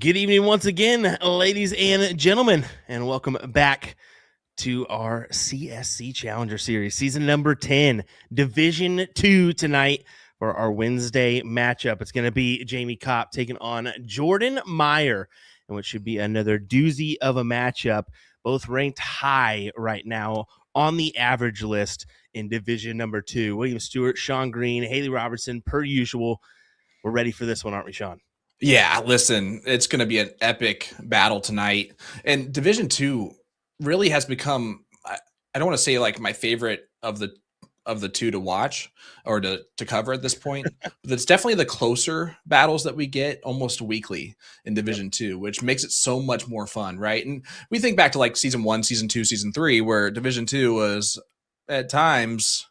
Good evening once again, ladies and gentlemen, and welcome back to our CSC Challenger Series, season number 10, Division 2 tonight for our Wednesday matchup. It's going to be Jayme Kopp taking on Jordan Meyer, and what should be another doozy of a matchup, both ranked high right now on the average list in Division number 2. William Stewart, Sean Green, Haley Robertson, per usual. We're ready for this one, aren't we, Sean? Yeah, listen, it's going to be an epic battle tonight. And Division 2 really has become, I don't want to say like my favorite of the two to watch or to cover at this point, but it's definitely the closer battles that we get almost weekly in Division 2, which makes it so much more fun, right? And we think back to like season 1, season 2, season 3, where Division 2 was at times,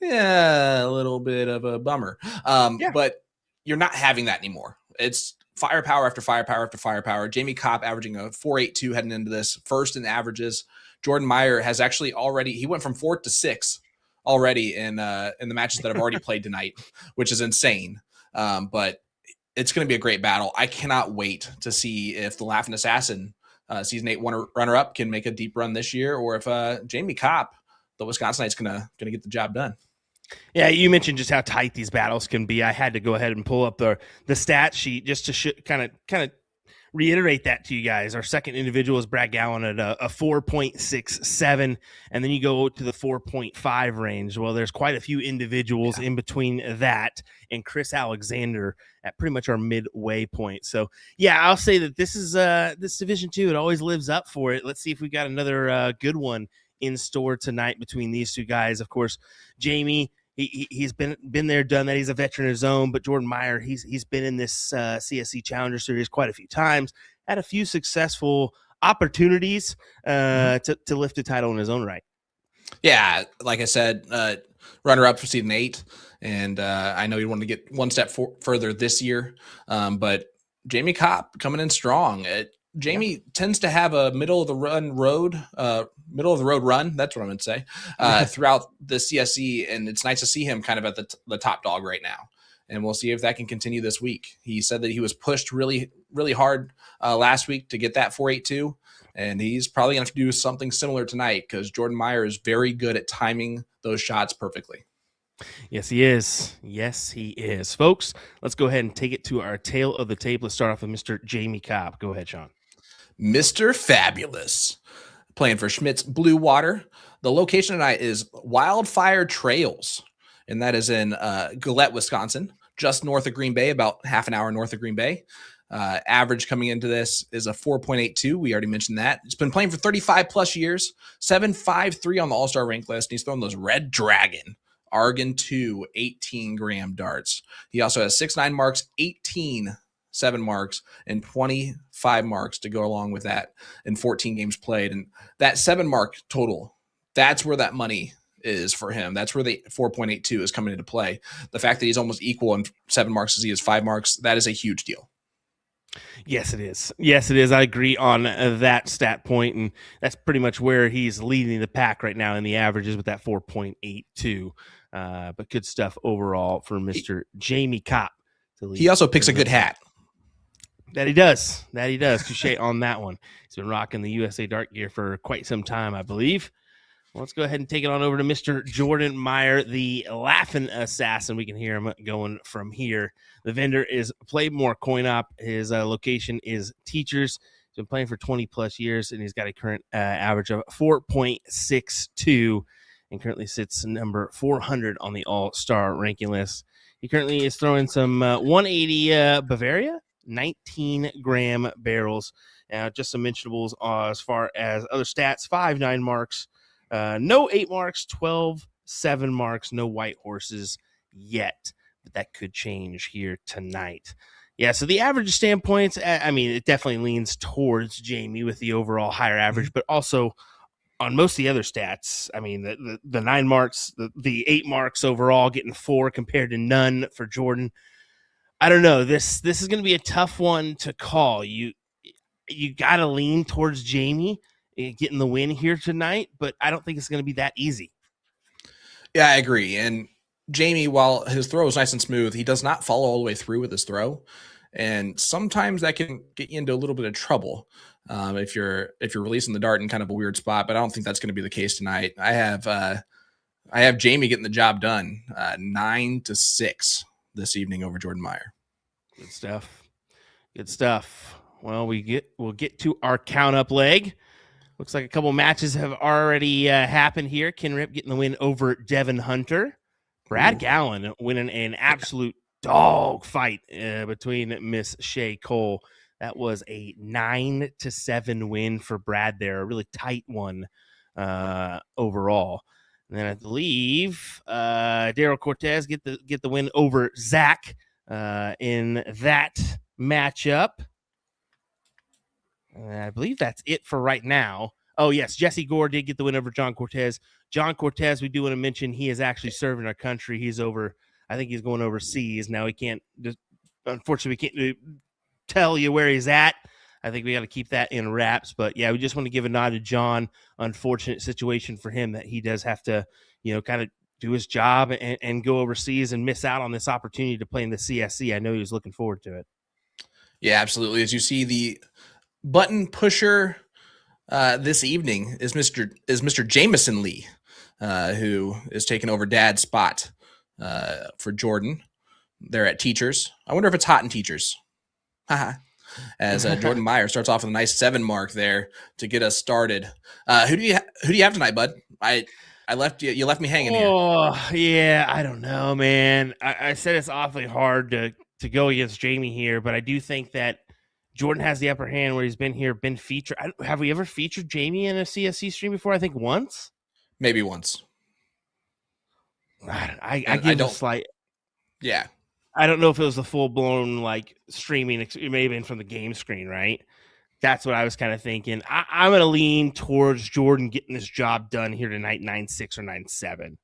a little bit of a bummer. But you're not having that anymore. It's firepower after firepower after firepower. Jayme Kopp averaging a 4.82 heading into this, first in averages. Jordan Meyer has actually he went from 4th to 6th already in the matches that I've already played tonight, which is insane. But it's going to be a great battle. I cannot wait to see if the Laughing Assassin, season 8 runner-up, can make a deep run this year, or if Jayme Kopp, the Wisconsinite's going to get the job done. Yeah, you mentioned just how tight these battles can be. I had to go ahead and pull up the stat sheet just to kind of reiterate that to you guys. Our second individual is Brad Gowan at a 4.67, and then you go to the 4.5 range. Well, there's quite a few individuals in between that and Chris Alexander at pretty much our midway point. So, yeah, I'll say that this is this Division 2. It always lives up for it. Let's see if we got another good one in store tonight between these two guys. Of course, Jayme, he's been there, done that. He's a veteran of his own. But Jordan Meyer, he's been in this CSC Challenger Series quite a few times, had a few successful opportunities to lift a title in his own right. Yeah, like I said, runner-up for season 8, and I know you want to get one step further this year, but Jayme Kopp coming in strong. Jayme tends to have a middle of the road run. That's what I'm going to say throughout the CSC, and it's nice to see him kind of at the top dog right now. And we'll see if that can continue this week. He said that he was pushed really, really hard last week to get that 4.82, and he's probably going to do something similar tonight because Jordan Meyer is very good at timing those shots perfectly. Yes, he is. Yes, he is. Folks, let's go ahead and take it to our tail of the tape. Let's start off with Mr. Jayme Kopp. Go ahead, Sean. Mr. Fabulous, playing for Schmitz Blue Water. The location tonight is Wildfire Trails, and that is in Gillette, Wisconsin, just north of Green Bay, about half an hour north of Green Bay. Average coming into this is a 4.82. We already mentioned that. He's been playing for 35 plus years, 7.53 on the All-Star rank list, and he's throwing those Red Dragon Argon 2 18-gram darts. He also has 6.9 marks, 18 7 marks, and 25 marks to go along with that in 14 games played. And that 7 mark total, that's where that money is for him. That's where the 4.82 is coming into play. The fact that he's almost equal in 7 marks as he is 5 marks, that is a huge deal. Yes, it is. Yes, it is. I agree on that stat point, and that's pretty much where he's leading the pack right now in the averages with that 4.82. But good stuff overall for Mr. Jayme Kopp. He also picks a good hat. That he does. Touche on that one. He's been rocking the USA Dart gear for quite some time, I believe. Well, let's go ahead and take it on over to Mr. Jordan Meyer, the Laughing Assassin. We can hear him going from here. The vendor is Playmore Coin Op. His location is Teachers. He's been playing for 20-plus years, and he's got a current average of 4.62 and currently sits number 400 on the All-Star ranking list. He currently is throwing some 180 Bavaria, 19-gram barrels. Just some mentionables as far as other stats: 5.9 marks, no 8 marks, 12 7 marks, no white horses yet, but that could change here tonight. Yeah, so the average standpoints, I mean, it definitely leans towards Jayme with the overall higher average, but also on most of the other stats, I mean, the 9 marks, the 8 marks overall, getting 4 compared to none for Jordan. I don't know. This is going to be a tough one to call. You got to lean towards Jayme getting the win here tonight, but I don't think it's going to be that easy. Yeah, I agree. And Jayme, while his throw is nice and smooth, he does not follow all the way through with his throw. and sometimes that can get you into a little bit of trouble if you're releasing the dart in kind of a weird spot. But I don't think that's going to be the case tonight. I have Jayme getting the job done 9-6 this evening over Jordan Meyer. Good stuff. Good stuff. Well, we'll get to our count up leg. Looks like a couple matches have already happened here. Ken Rip getting the win over Devin Hunter. Brad Gallen winning an absolute dog fight between Miss Shay Cole. That was a 9-7 win for Brad there. A really tight one overall. And then I believe Daryl Cortez get the win over Zach in that matchup. I believe that's it for right now. Oh, yes, Jesse Gore did get the win over John Cortez. John Cortez, we do want to mention, he is actually serving our country. He's over, I think he's going overseas. Now he can't, unfortunately, we can't tell you where he's at. I think we got to keep that in wraps. But, yeah, we just want to give a nod to John. Unfortunate situation for him that he does have to, kind of do his job and go overseas and miss out on this opportunity to play in the CSC. I know he was looking forward to it. Yeah, absolutely. As you see, the button pusher this evening is Mr. Jameson Lee, who is taking over Dad's spot for Jordan. They're at Teachers. I wonder if it's hot in Teachers. As Jordan Meyer starts off with a nice 7 mark there to get us started. Who do you have tonight, bud? I left you. You left me hanging here. Oh, yeah, I don't know, man. I said it's awfully hard to go against Jayme here, but I do think that Jordan has the upper hand where he's been featured. Have we ever featured Jayme in a CSC stream before? I think once. Maybe once. I give a slight. Yeah. I don't know if it was the full blown like streaming. It may have been from the game screen, right? That's what I was kind of thinking. I'm going to lean towards Jordan getting this job done here tonight, 9-6 or 9-7.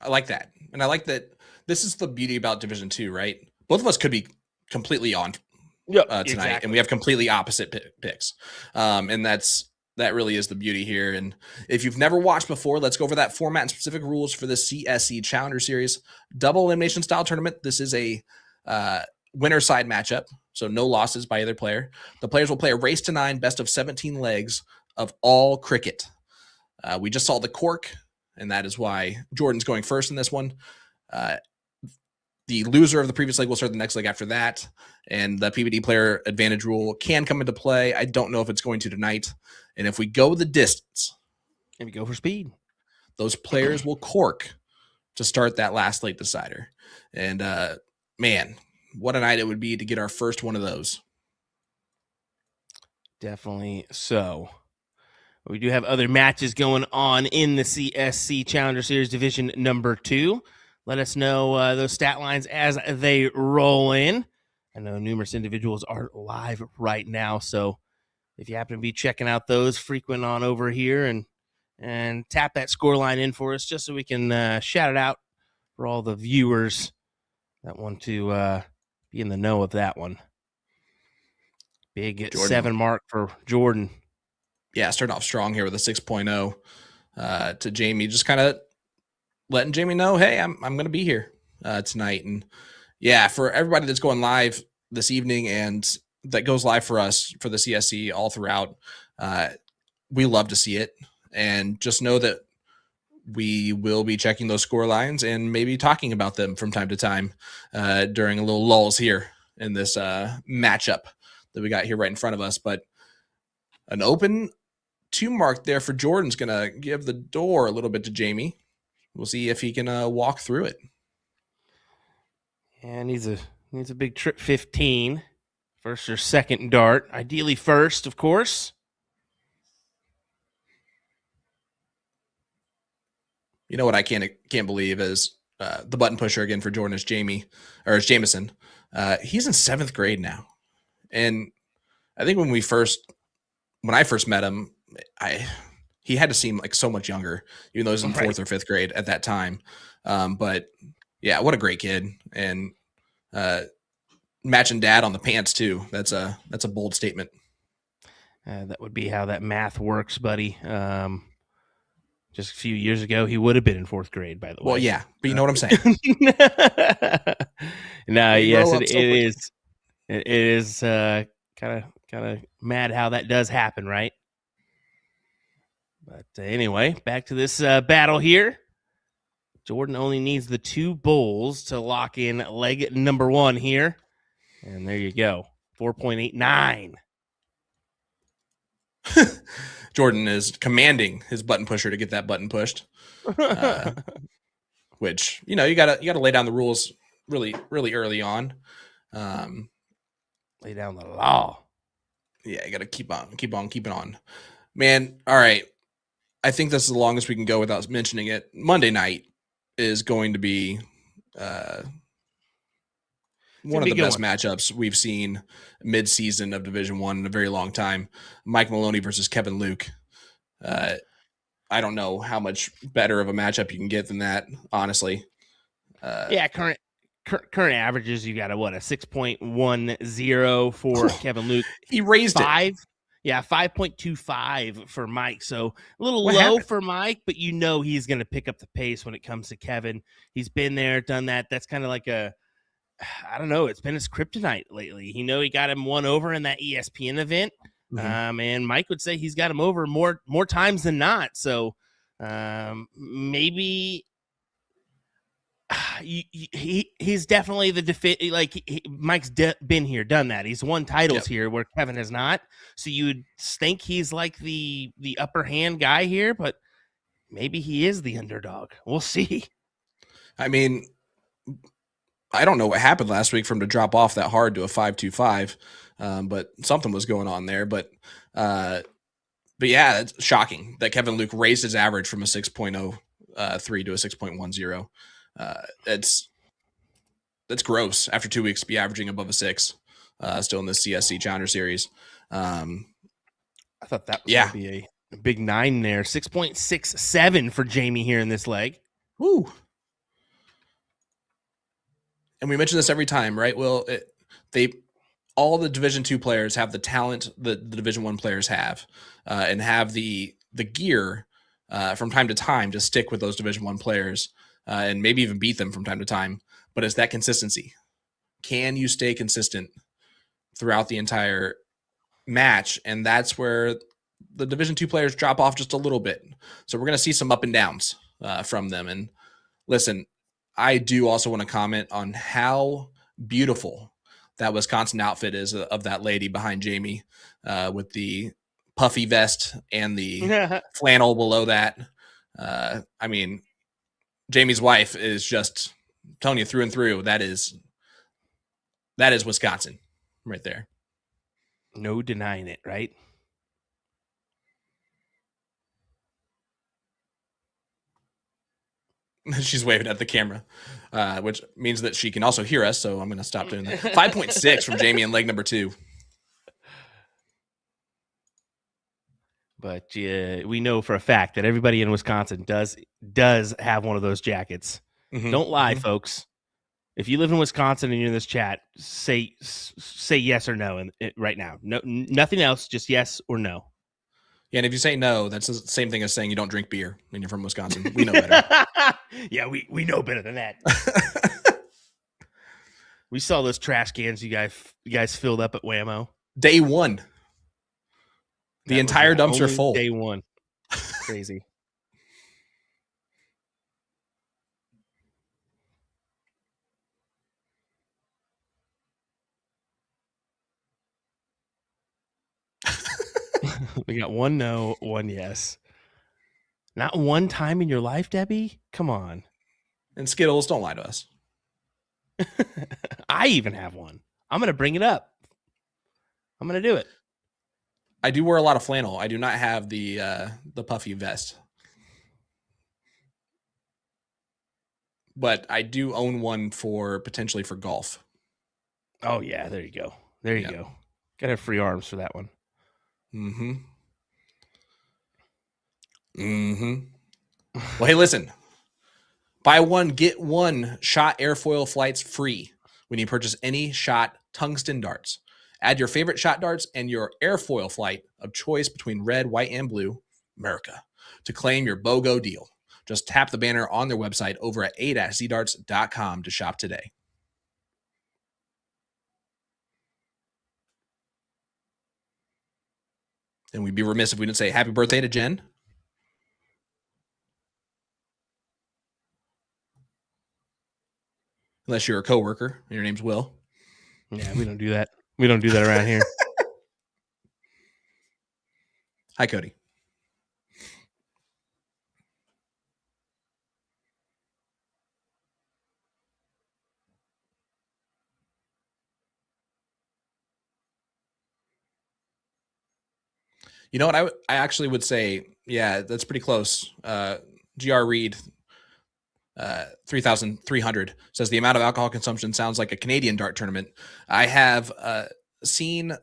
I like that. And I like that this is the beauty about Division 2, right? Both of us could be completely on tonight, exactly. And we have completely opposite picks. And that really is the beauty here. And if you've never watched before, let's go over that format and specific rules for the CSC Challenger Series double elimination style tournament. This is a winner side matchup, so no losses by either player. The players will play a race to 9 best of 17 legs of all cricket. We just saw the cork, and that is why Jordan's going first in this one. The loser of the previous leg will start the next leg after that, and the PBD player advantage rule can come into play. I don't know if it's going to tonight. And if we go the distance, and we go for speed, those players will cork to start that last late decider. And man, what a night it would be to get our first one of those. Definitely so. We do have other matches going on in the CSC Challenger Series Division number 2. Let us know those stat lines as they roll in. I know numerous individuals are live right now, so if you happen to be checking out those, frequent on over here and tap that score line in for us just so we can shout it out for all the viewers that want to be in the know of that one. Big Jordan. 7 mark for Jordan. Yeah, starting off strong here with a 6.0 to Jayme, just kind of letting Jayme know, hey, I'm going to be here tonight. And yeah, for everybody that's going live this evening and that goes live for us for the CSC all throughout, we love to see it. And just know that we will be checking those score lines and maybe talking about them from time to time during a little lulls here in this matchup that we got here right in front of us. But an open 2 mark there for Jordan's going to give the door a little bit to Jayme. We'll see if he can walk through it. And needs a big trip 15. First or second dart. Ideally first, of course. You know what I can't believe is the button pusher again for Jordan is Jameson. He's in 7th grade now. And I think when I first met him, he had to seem like so much younger, even though he was in 4th or 5th grade at that time. But yeah, what a great kid. And matching Dad on the pants too. That's a bold statement. That would be how that math works, buddy. Just a few years ago, he would have been in 4th grade, by the way. Well, yeah, but you know what I'm saying. No, yes, it is. It is kind of mad how that does happen, right? But anyway, back to this battle here. Jordan only needs the 2 bowls to lock in leg number 1 here. And there you go. 4.89. Jordan is commanding his button pusher to get that button pushed. Which, you gotta lay down the rules really, really early on. Lay down the law. Yeah, you gotta keep on keeping on. Man, all right. I think this is the longest we can go without mentioning it. Monday night is going to be one of the best matchups we've seen mid-season of Division I in a very long time. Mike Maloney versus Kevin Luke. I don't know how much better of a matchup you can get than that, honestly. Yeah, current averages, you got a 6.10 for Kevin Luke. He raised 5. Yeah, 5.25 for Mike. So a little low for Mike, but he's going to pick up the pace when it comes to Kevin. He's been there, done that. That's kind of like I don't know. It's been his kryptonite lately. He got him one over in that ESPN event. Mm-hmm. And Mike would say he's got him over more times than not. So maybe he's definitely the Mike's been here, done that. He's won titles here where Kevin has not. So you would think he's like the upper hand guy here, but maybe he is the underdog. We'll see. I mean, I don't know what happened last week for him to drop off that hard to a 5.25, but something was going on there. But yeah, it's shocking that Kevin Luke raised his average from a 6.03 to a 6.10. That's gross after 2 weeks to be averaging above a 6, still in this CSC Challenger Series. I thought that was going to be a big 9 there. 6.67 for Jayme here in this leg. Woo. And we mention this every time, right? Well, all the Division II players have the talent that the Division I players have, and have the gear from time to time to stick with those Division I players, and maybe even beat them from time to time. But it's that consistency. Can you stay consistent throughout the entire match? And that's where the Division II players drop off just a little bit. So we're going to see some up and downs from them. And listen, I do also want to comment on how beautiful that Wisconsin outfit is of that lady behind Jayme, with the puffy vest and the flannel below that. I mean, Jayme's wife is just telling you through and through. That is Wisconsin right there. No denying it, right? She's waving at the camera, which means that she can also hear us. So I'm going to stop doing that. 5.6 from Jayme in leg number 2. But we know for a fact that everybody in Wisconsin does have one of those jackets. Mm-hmm. Don't lie, folks. If you live in Wisconsin and you're in this chat, say yes or no right now. No, nothing else, just yes or no. Yeah, and if you say no, that's the same thing as saying you don't drink beer and you're from Wisconsin. We know better. Yeah, we know better than that. We saw those trash cans you guys filled up at Whammo. Day 1. The entire dumpster full. Day 1. Crazy. We got 1 no, 1 yes. Not one time in your life, Debbie? Come on. And Skittles, don't lie to us. I even have one. I'm going to bring it up. I'm going to do it. I do wear a lot of flannel. I do not have the puffy vest. But I do own one potentially for golf. Oh, yeah. There you go. There you go. Got to have free arms for that one. Mm-hmm. Mm-hmm. Well, hey, listen. Buy one, get one Shot airfoil flights free when you purchase any Shot tungsten darts. Add your favorite Shot darts and your airfoil flight of choice between red, white, and blue, America, to claim your BOGO deal. Just tap the banner on their website over at a-zdarts.com to shop today. And we'd be remiss if we didn't say happy birthday to Jen. Unless you're a coworker and your name's Will. Yeah, we don't do that. We don't do that around here. Hi, Cody. You know what? I actually would say, yeah, that's pretty close. GR Reed, 3,300 says the amount of alcohol consumption sounds like a Canadian dart tournament. I have seen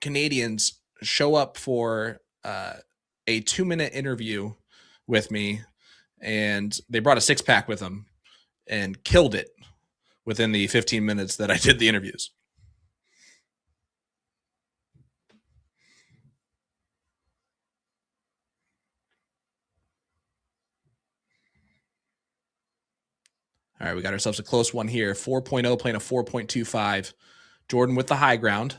Canadians show up for a 2-minute interview with me, and they brought a 6-pack with them and killed it within the 15 minutes that I did the interviews. All right, we got ourselves a close one here. 4.0 playing a 4.25. Jordan with the high ground.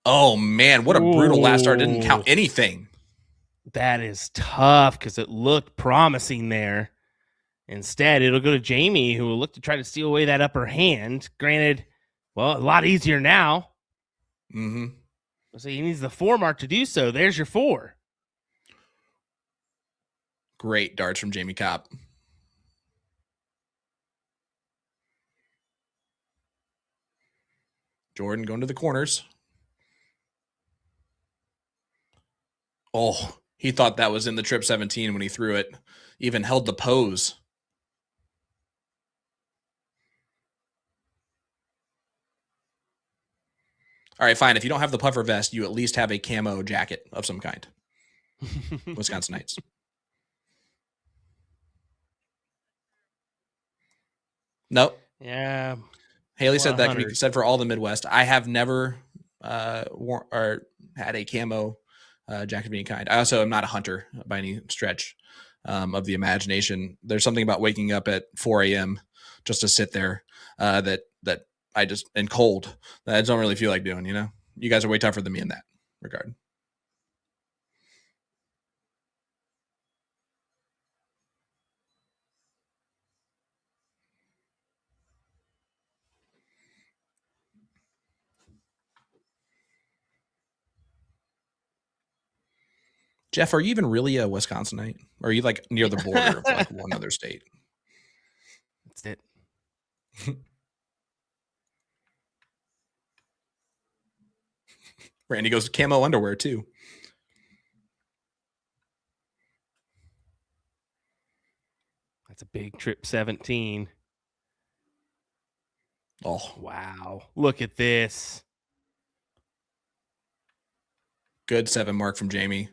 Oh, man, what a brutal last start. Didn't count anything. That is tough because it looked promising there. Instead, it'll go to Jayme, who will look to try to steal away that upper hand. Granted, well, a lot easier now. Mm-hmm. So he needs the 4 mark to do so. There's your 4. Great darts from Jayme Kopp. Jordan going to the corners. Oh, he thought that was in the trip 17 when he threw it. Even held the pose. All right, fine. If you don't have the puffer vest, you at least have a camo jacket of some kind. Wisconsinites. Nope. Yeah. Haley said that can be said for all the Midwest. I have never worn or had a camo jacket of any kind. I also am not a hunter by any stretch of the imagination. There's something about waking up at 4 a.m. just to sit there that I just and cold that I don't really feel like doing. You know, you guys are way tougher than me in that regard. Jeff, are you even really a Wisconsinite? Or are you like near the border of like one other state? That's it. Randy goes camo underwear too. That's a big trip 17. Oh, wow. Look at this. Good 7 mark from Jayme.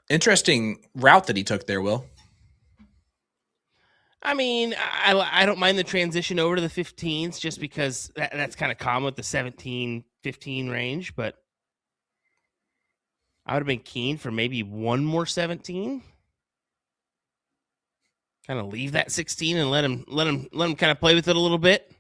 Interesting route that he took there, Will. I mean, I don't mind the transition over to the 15s just because that's kind of common with the 17, 15 range, but I would have been keen for maybe one more 17. Kind of leave that 16 and let him kind of play with it a little bit.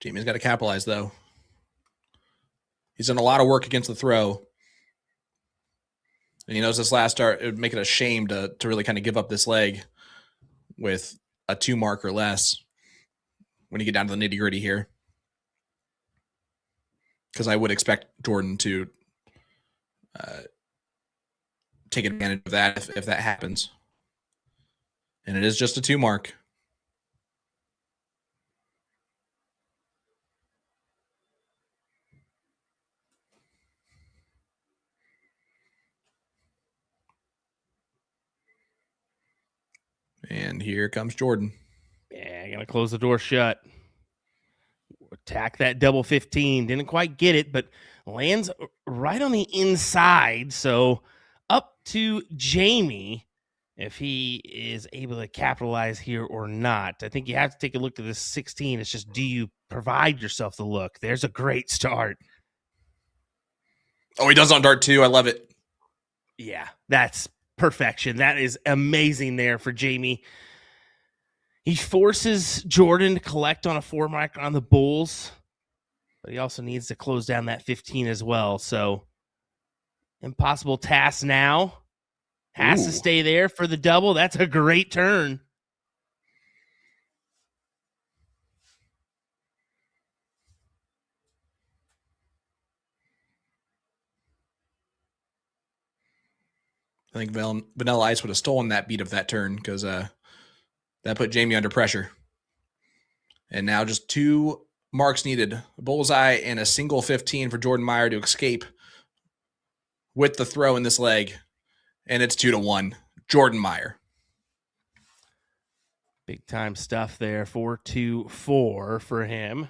Jayme's got to capitalize, though. He's done a lot of work against the throw. And he knows this last start, it would make it a shame to really kind of give up this leg with a 2 mark or less when you get down to the nitty gritty here. Because I would expect Jordan to take advantage of that if that happens. And it is just a 2 mark. And here comes Jordan. Yeah, gonna close the door shut. Attack that double 15. Didn't quite get it, but lands right on the inside. So up to Jayme if he is able to capitalize here or not. I think you have to take a look at this 16. It's just, do you provide yourself the look? There's a great start. Oh, he does on dart too. I love it. Yeah, that's perfection. That is amazing there for Jayme. He forces Jordan to collect on a 4 marker on the bulls, but he also needs to close down that 15 as well. So impossible task now. Has to stay there for the double. That's a great turn. I think Vanilla Ice would have stolen that beat of that turn because that put Jayme under pressure. And now just 2 marks needed. A bullseye and a single 15 for Jordan Meyer to escape with the throw in this leg. And it's 2-1. Jordan Meyer. Big time stuff there. 4-4 for him.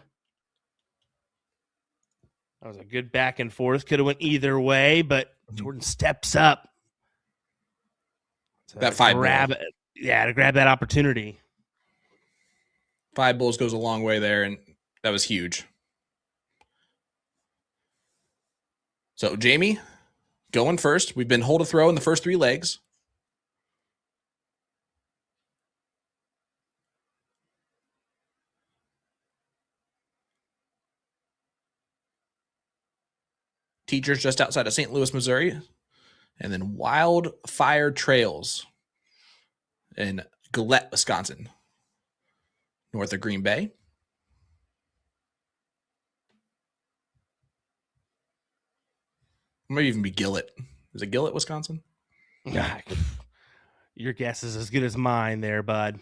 That was a good back and forth. Could have went either way, but Jordan steps up. That 5 grab, to grab that opportunity. 5 bulls goes a long way there, and that was huge. So Jayme going first. We've been hold a throw in the first 3 legs. Teachers just outside of St. Louis, Missouri. And then Wildfire Trails in Gillette, Wisconsin, north of Green Bay. Maybe even be Gillette. Is it Gillette, Wisconsin? Your guess is as good as mine there, bud.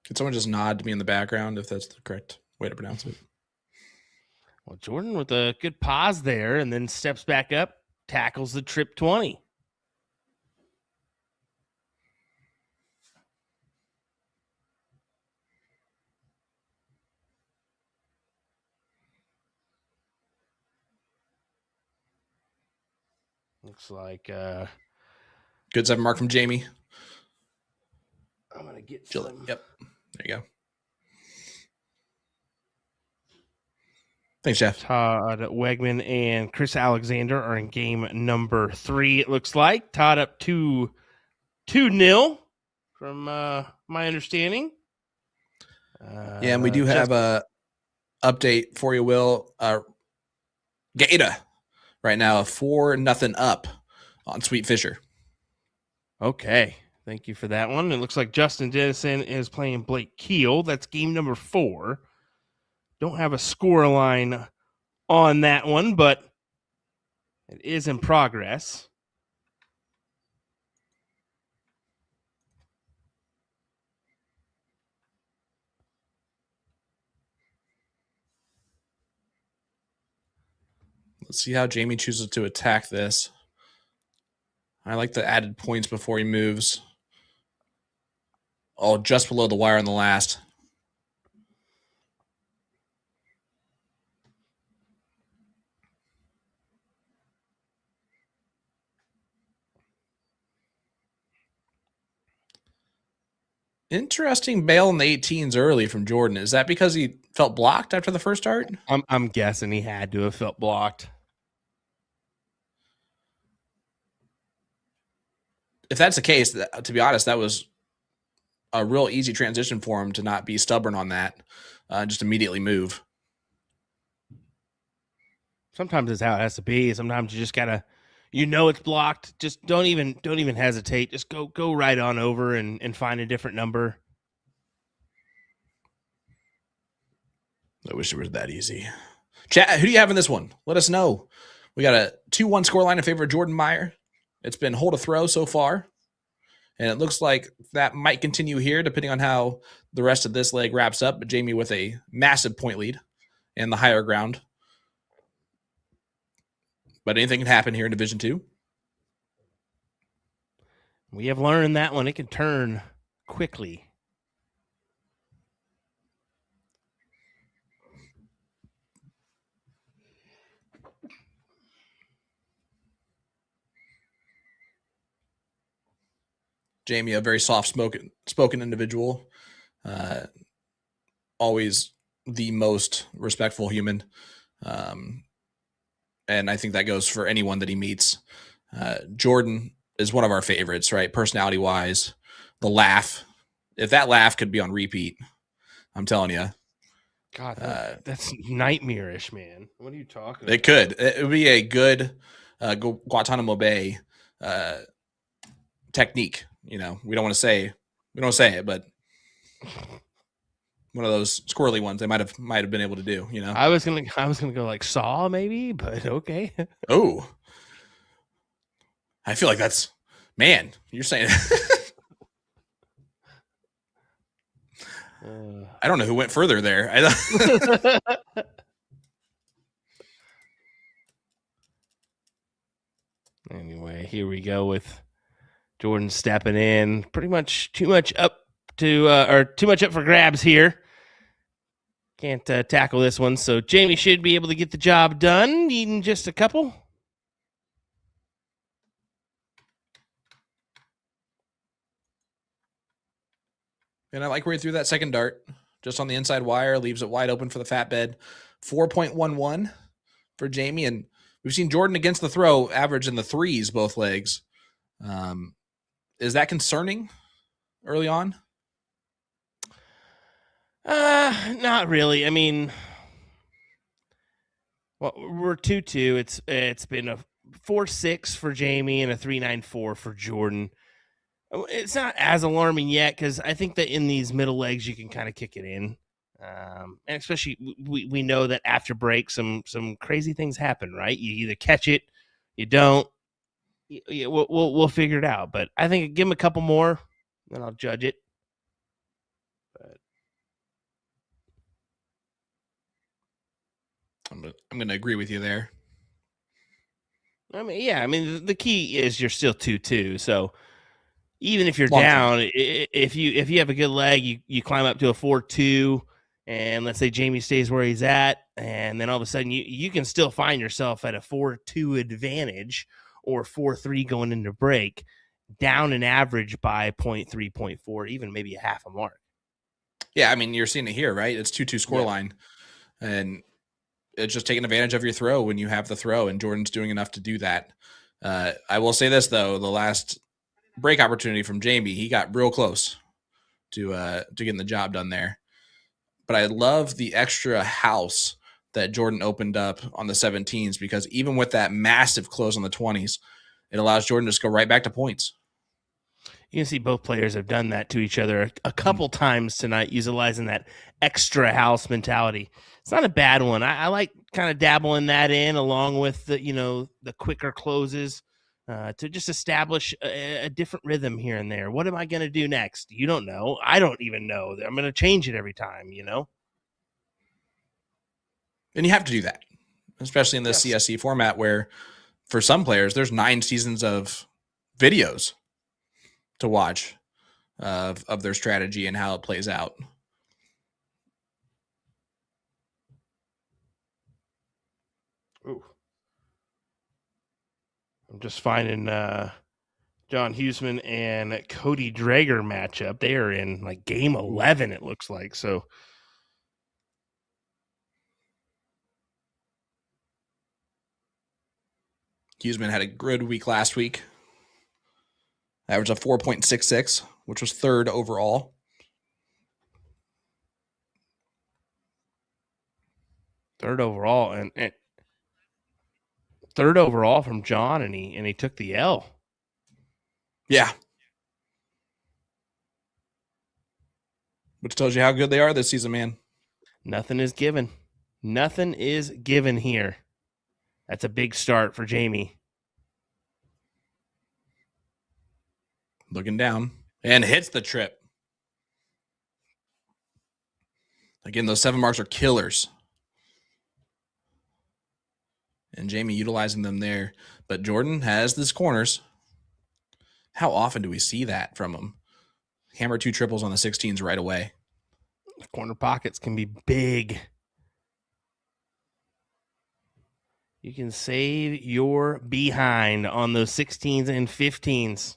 Could someone just nod to me in the background if that's the correct way to pronounce it? Well, Jordan with a good pause there and then steps back up, tackles the trip 20. Looks like good 7 mark from Jayme. I'm going to get Gillette. Yep. There you go. Thanks, Jeff. Todd Wegman and Chris Alexander are in game number 3, it looks like. Todd up 2-0 from my understanding. Yeah, and we do have a update for you, Will. Gata right now, 4-0 up on Sweet Fisher. Okay. Thank you for that one. It looks like Justin Dennison is playing Blake Keel. That's game number 4. Don't have a score line on that one, but it is in progress. Let's see how Jayme chooses to attack this. I like the added points before he moves. Oh, just below the wire on the last. Interesting bail in the 18s early from Jordan. Is that because he felt blocked after the first start? I'm guessing he had to have felt blocked. If that's the case, to be honest, that was a real easy transition for him to not be stubborn on that. Just immediately move. Sometimes it's how it has to be. Sometimes you just gotta, it's blocked. Just don't even hesitate. Just go right on over and find a different number. I wish it was that easy. Chat, who do you have in this one? Let us know. We got a 2-1 scoreline in favor of Jordan Meyer. It's been hold a throw so far. And it looks like that might continue here, depending on how the rest of this leg wraps up. But Jayme with a massive point lead and the higher ground. But anything can happen here in Division 2. We have learned that one. It can turn quickly. Jayme, a very soft-spoken individual. Always the most respectful human. And I think that goes for anyone that he meets. Jordan is one of our favorites, right? Personality wise, the laugh. If that laugh could be on repeat, I'm telling you. God, that's nightmarish, man. What are you talking about? It could. It would be a good Guantanamo Bay technique. You know, we don't say it, but one of those squirrely ones they might have been able to do. You know, I was gonna go like Saw maybe, but okay. Oh, I feel like that's man. You're saying. I don't know who went further there. Anyway, here we go with Jordan stepping in. Pretty much too much up for grabs here. Can't tackle this one, so Jayme should be able to get the job done. Needing just a couple. And I like where he threw that second dart just on the inside wire, leaves it wide open for the fat bed. 4.11 for Jayme. And we've seen Jordan against the throw average in the threes, both legs. Is that concerning early on? Not really. I mean, well, we're 2-2. It's been a 4-6 for Jayme and a 3-9-4 for Jordan. It's not as alarming yet because I think that in these middle legs you can kind of kick it in, and especially we know that after break some crazy things happen. Right? You either catch it, you don't. We'll figure it out. But I think give him a couple more, then I'll judge it. But I'm going to agree with you there. I mean, yeah. I mean, the key is you're still 2-2, so. Even if you're down, if you have a good leg, you climb up to a 4-2, and let's say Jayme stays where he's at, and then all of a sudden you can still find yourself at a 4-2 advantage or 4-3 going into break, down an average by 0.3, 0.4, even maybe a half a mark. Yeah, I mean, you're seeing it here, right? It's 2-2 scoreline, and it's just taking advantage of your throw when you have the throw, and Jordan's doing enough to do that. I will say this, though, the last break opportunity from Jayme, he got real close to getting the job done there. But I love the extra house that Jordan opened up on the 17s, because even with that massive close on the 20s, it allows Jordan to just go right back to points. You can see both players have done that to each other a couple times tonight, utilizing that extra house mentality. It's not a bad one. I like kind of dabbling that in along with the quicker closes. To just establish a different rhythm here and there. What am I going to do next? You don't know. I don't even know. I'm going to change it every time, And you have to do that, especially in this CSC format where for some players, there's 9 seasons of videos to watch of their strategy and how it plays out. Ooh. I'm just finding John Huseman and Cody Drager matchup. They are in like game 11, it looks like. So Huseman had a good week last week. Average of 4.66, which was 3rd overall. Third overall, and 3rd overall from John, and he took the L. Yeah. Which tells you how good they are this season, man. Nothing is given. Nothing is given here. That's a big start for Jayme. Looking down and hits the trip. Again, those 7 marks are killers. And Jayme utilizing them there. But Jordan has his corners. How often do we see that from him? Hammer 2 triples on the 16s right away. The corner pockets can be big. You can save your behind on those 16s and 15s.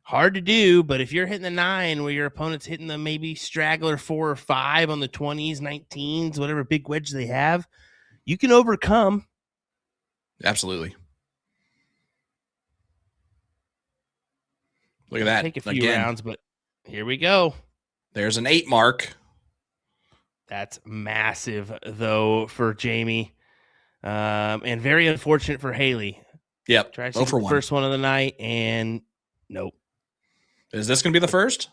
Hard to do, but if you're hitting the 9 where your opponent's hitting the maybe straggler 4 or 5 on the 20s, 19s, whatever big wedge they have, you can overcome. Absolutely. Look at that. Take a few Again, rounds, but here we go. There's an 8 mark. That's massive, though, for Jayme. And very unfortunate for Haley. Yep. Tries to 0 get for the 1. first one of the night, and nope. Is this going to be the first?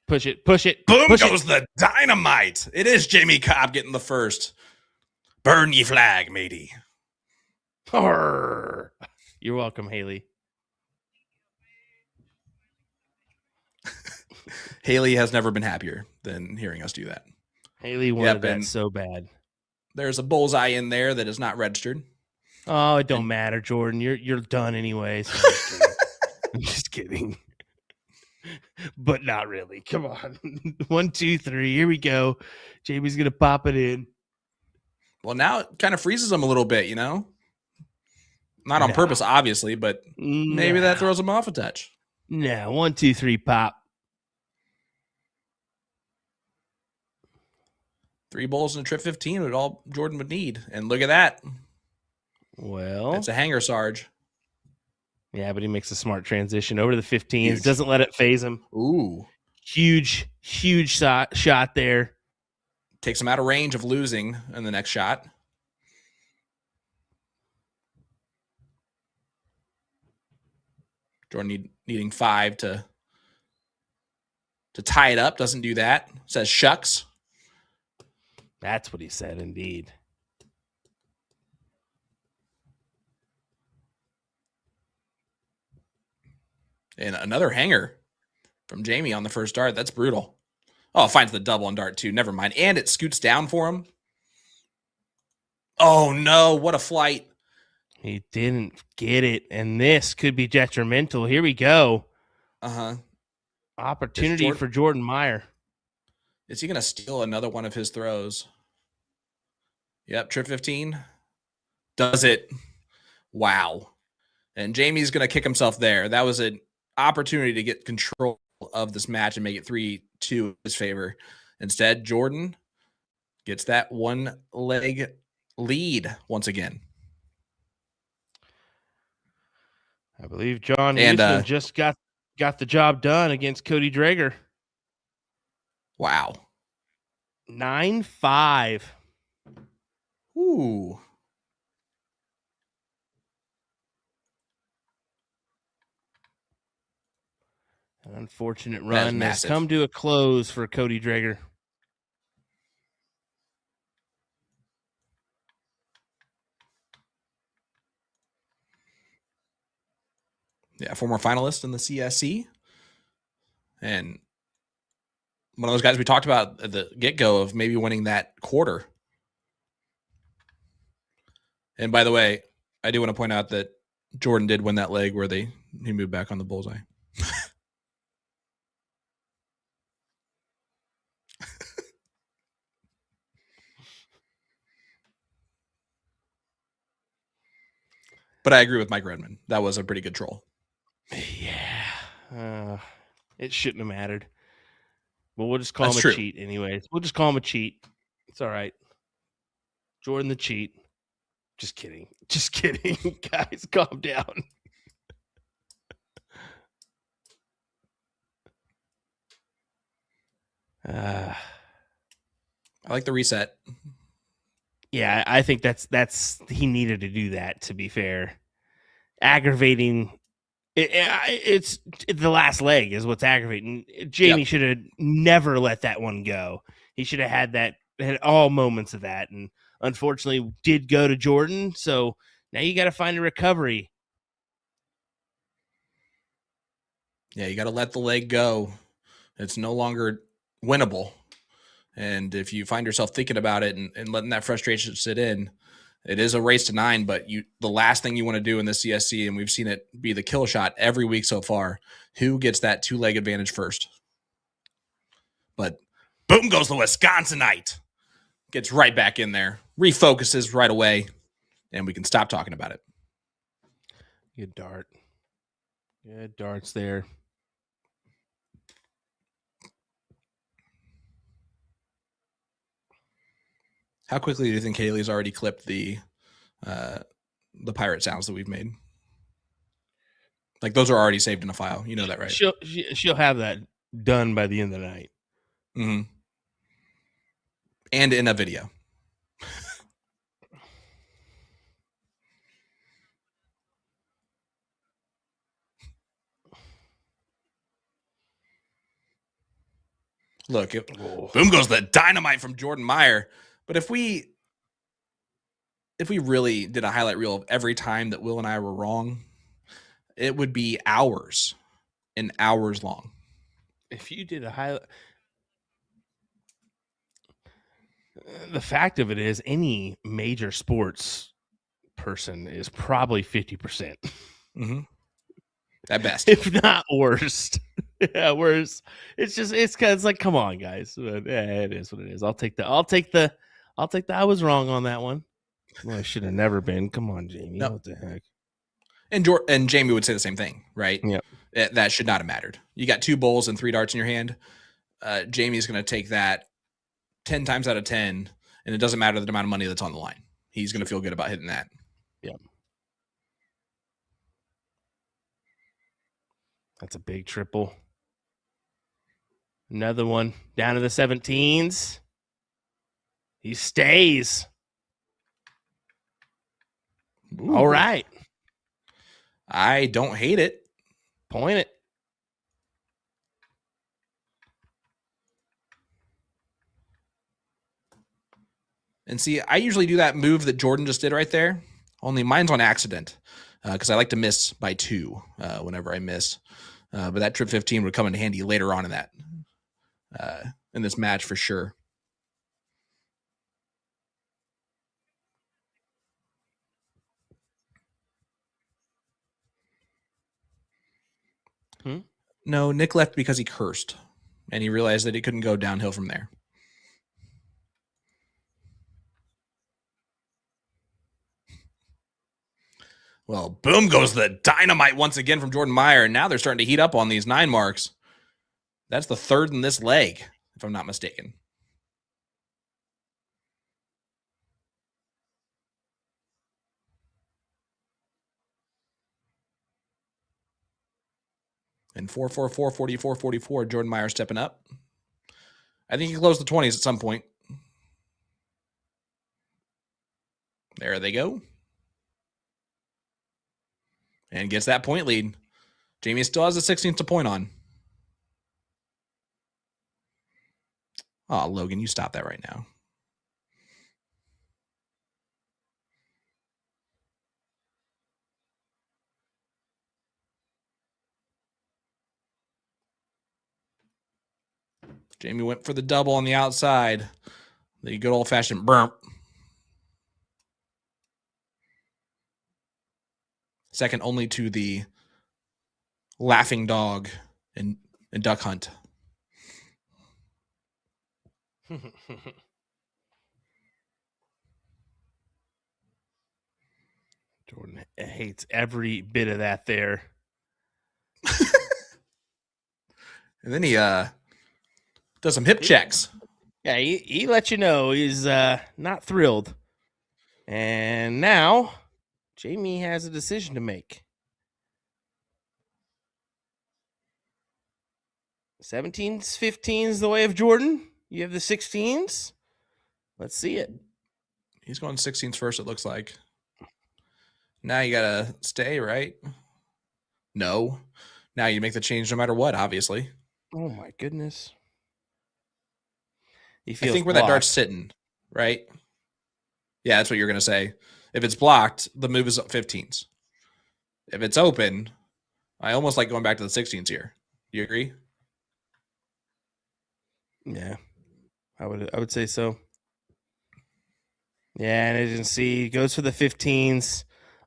Push it. Push it. Boom push goes it. the dynamite. It is Jayme Kopp getting the first. Burn ye flag, matey. Arr. You're welcome, Haley. Haley has never been happier than hearing us do that. Haley wanted that so bad. There's a bullseye in there that is not registered. Oh, it don't matter, Jordan. You're done anyways. I'm just kidding. But not really. Come on. 1, 2, 3. Here we go. Jayme's gonna pop it in. Well, now it kind of freezes him a little bit, you know? Not on purpose, obviously, but maybe that throws him off a touch. No. 1, 2, 3, pop. 3 bowls and a trip 15 would all Jordan would need. And look at that. Well, it's a hanger, Sarge. Yeah, but he makes a smart transition over to the 15s. Huge. Doesn't let it phase him. Ooh. Huge shot there. Takes him out of range of losing in the next shot. Jordan needing 5 to tie it up. Doesn't do that. Says shucks. That's what he said, indeed. And another hanger from Jayme on the first dart. That's brutal. Oh, finds the double on dart too. Never mind. And it scoots down for him. Oh, no. What a flight. He didn't get it, and this could be detrimental. Here we go. Uh-huh. Opportunity for Jordan Meyer. Is he going to steal another one of his throws? Yep, trip 15. Does it. Wow. And Jayme's going to kick himself there. That was an opportunity to get control of this match and make it 3-2 in his favor. Instead, Jordan gets that 1-leg lead once again. I believe John Houston just got the job done against Cody Drager. Wow. 9-5. Ooh. An unfortunate run has come to a close for Cody Drager. Yeah, former finalist in the CSC. And one of those guys we talked about at the get-go of maybe winning that quarter. And by the way, I do want to point out that Jordan did win that leg where he moved back on the bullseye. But I agree with Mike Redmond. That was a pretty good troll. Yeah. It shouldn't have mattered. But we'll just call him a cheat anyways. We'll just call him a cheat. It's all right. Jordan the cheat. Just kidding. Just kidding. Guys, calm down. I like the reset. Yeah, I think that's he needed to do that, to be fair. Aggravating. It's the last leg is what's aggravating. Jayme should have never let that one go. He should have had all moments of that, and unfortunately did go to Jordan. So now you got to find a recovery. Yeah, you got to let the leg go. It's no longer winnable. And if you find yourself thinking about it and letting that frustration sit in, it is a race to 9, but the last thing you want to do in the CSC, and we've seen it be the kill shot every week so far, who gets that 2-leg advantage first? But boom goes the Wisconsinite. Gets right back in there, refocuses right away, and we can stop talking about it. Good dart. Good darts there. How quickly do you think Haley's already clipped the pirate sounds that we've made? Like those are already saved in a file. You know that, right? She'll have that done by the end of the night. Mm-hmm. And in a video. Look, boom goes the dynamite from Jordan Meyer. But if we really did a highlight reel of every time that Will and I were wrong, it would be hours and hours long. If you did a highlight, the fact of it is, any major sports person is probably 50%. Mm-hmm. At best, if not worst. Yeah, worse. It's like, come on, guys. But, it is what it is. I'll take the I was wrong on that one. Well, I should have never been. Come on, Jayme. No. What the heck? And Jayme would say the same thing, right? Yeah. That should not have mattered. You got 2 bowls and 3 darts in your hand. Jayme's going to take that 10 times out of 10, and it doesn't matter the amount of money that's on the line. He's going to feel good about hitting that. Yeah. That's a big triple. Another one down to the 17s. He stays. Ooh. All right. I don't hate it. Point it. And see, I usually do that move that Jordan just did right there. Only mine's on accident because I like to miss by 2 whenever I miss. But that trip 15 would come in handy later on in this match for sure. No, Nick left because he cursed, and he realized that he couldn't go downhill from there. Well, boom goes the dynamite once again from Jordan Meyer, and now they're starting to heat up on these 9 marks. That's the 3rd in this leg, if I'm not mistaken. And 4-4-4, 44, 44, Jordan Meyer stepping up. I think he closed the 20s at some point. There they go. And gets that point lead. Jayme still has a 16th to point on. Oh, Logan, you stop that right now. Jayme went for the double on the outside. The good old-fashioned burp. Second only to the laughing dog and duck hunt. Jordan hates every bit of that there. And then he does some hip checks. Yeah, he let you know he's not thrilled. And now Jayme has a decision to make. 17s, 15s the way of Jordan. You have the 16s. Let's see it. He's going 16s first, it looks like. Now you got to stay, right? No. Now you make the change no matter what, obviously. Oh, my goodness. I think where that dart's sitting, right? Yeah, that's what you're going to say. If it's blocked, the move is 15s. If it's open, I almost like going back to the 16s here. You agree? Yeah, I would say so. Yeah, and as you can see, he goes for the 15s.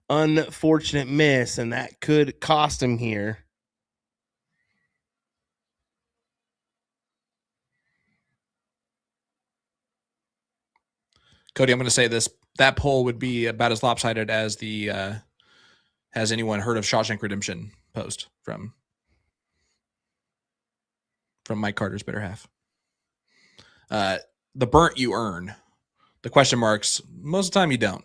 Unfortunate miss, and that could cost him here. Cody, I'm going to say this. That poll would be about as lopsided as the has anyone heard of Shawshank Redemption post from Mike Carter's better half. The burnt you earn. the question marks, most of the time you don't.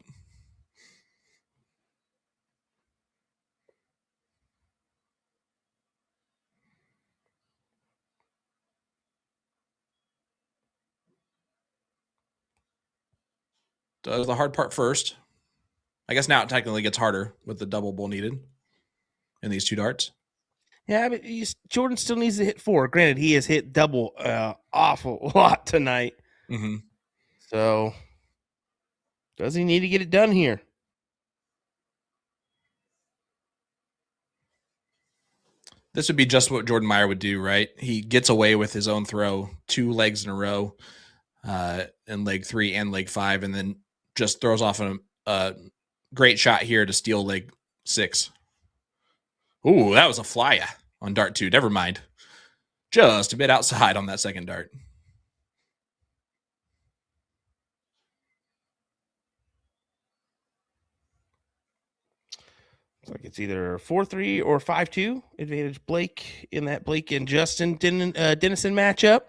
Does the hard part first. I guess now it technically gets harder with the double bull needed in these 2 darts. Yeah, but Jordan still needs to hit 4. Granted, he has hit double awful lot tonight. Mm-hmm. So, does he need to get it done here? This would be just what Jordan Meyer would do, right? He gets away with his own throw 2 legs in a row in leg 3 and leg 5, and then just throws off a great shot here to steal leg 6. Ooh, that was a flyer on dart 2. Never mind. Just a bit outside on that second dart. Looks like it's either 4-3 or 5-2. Advantage Blake in that Blake and Justin Dennison matchup.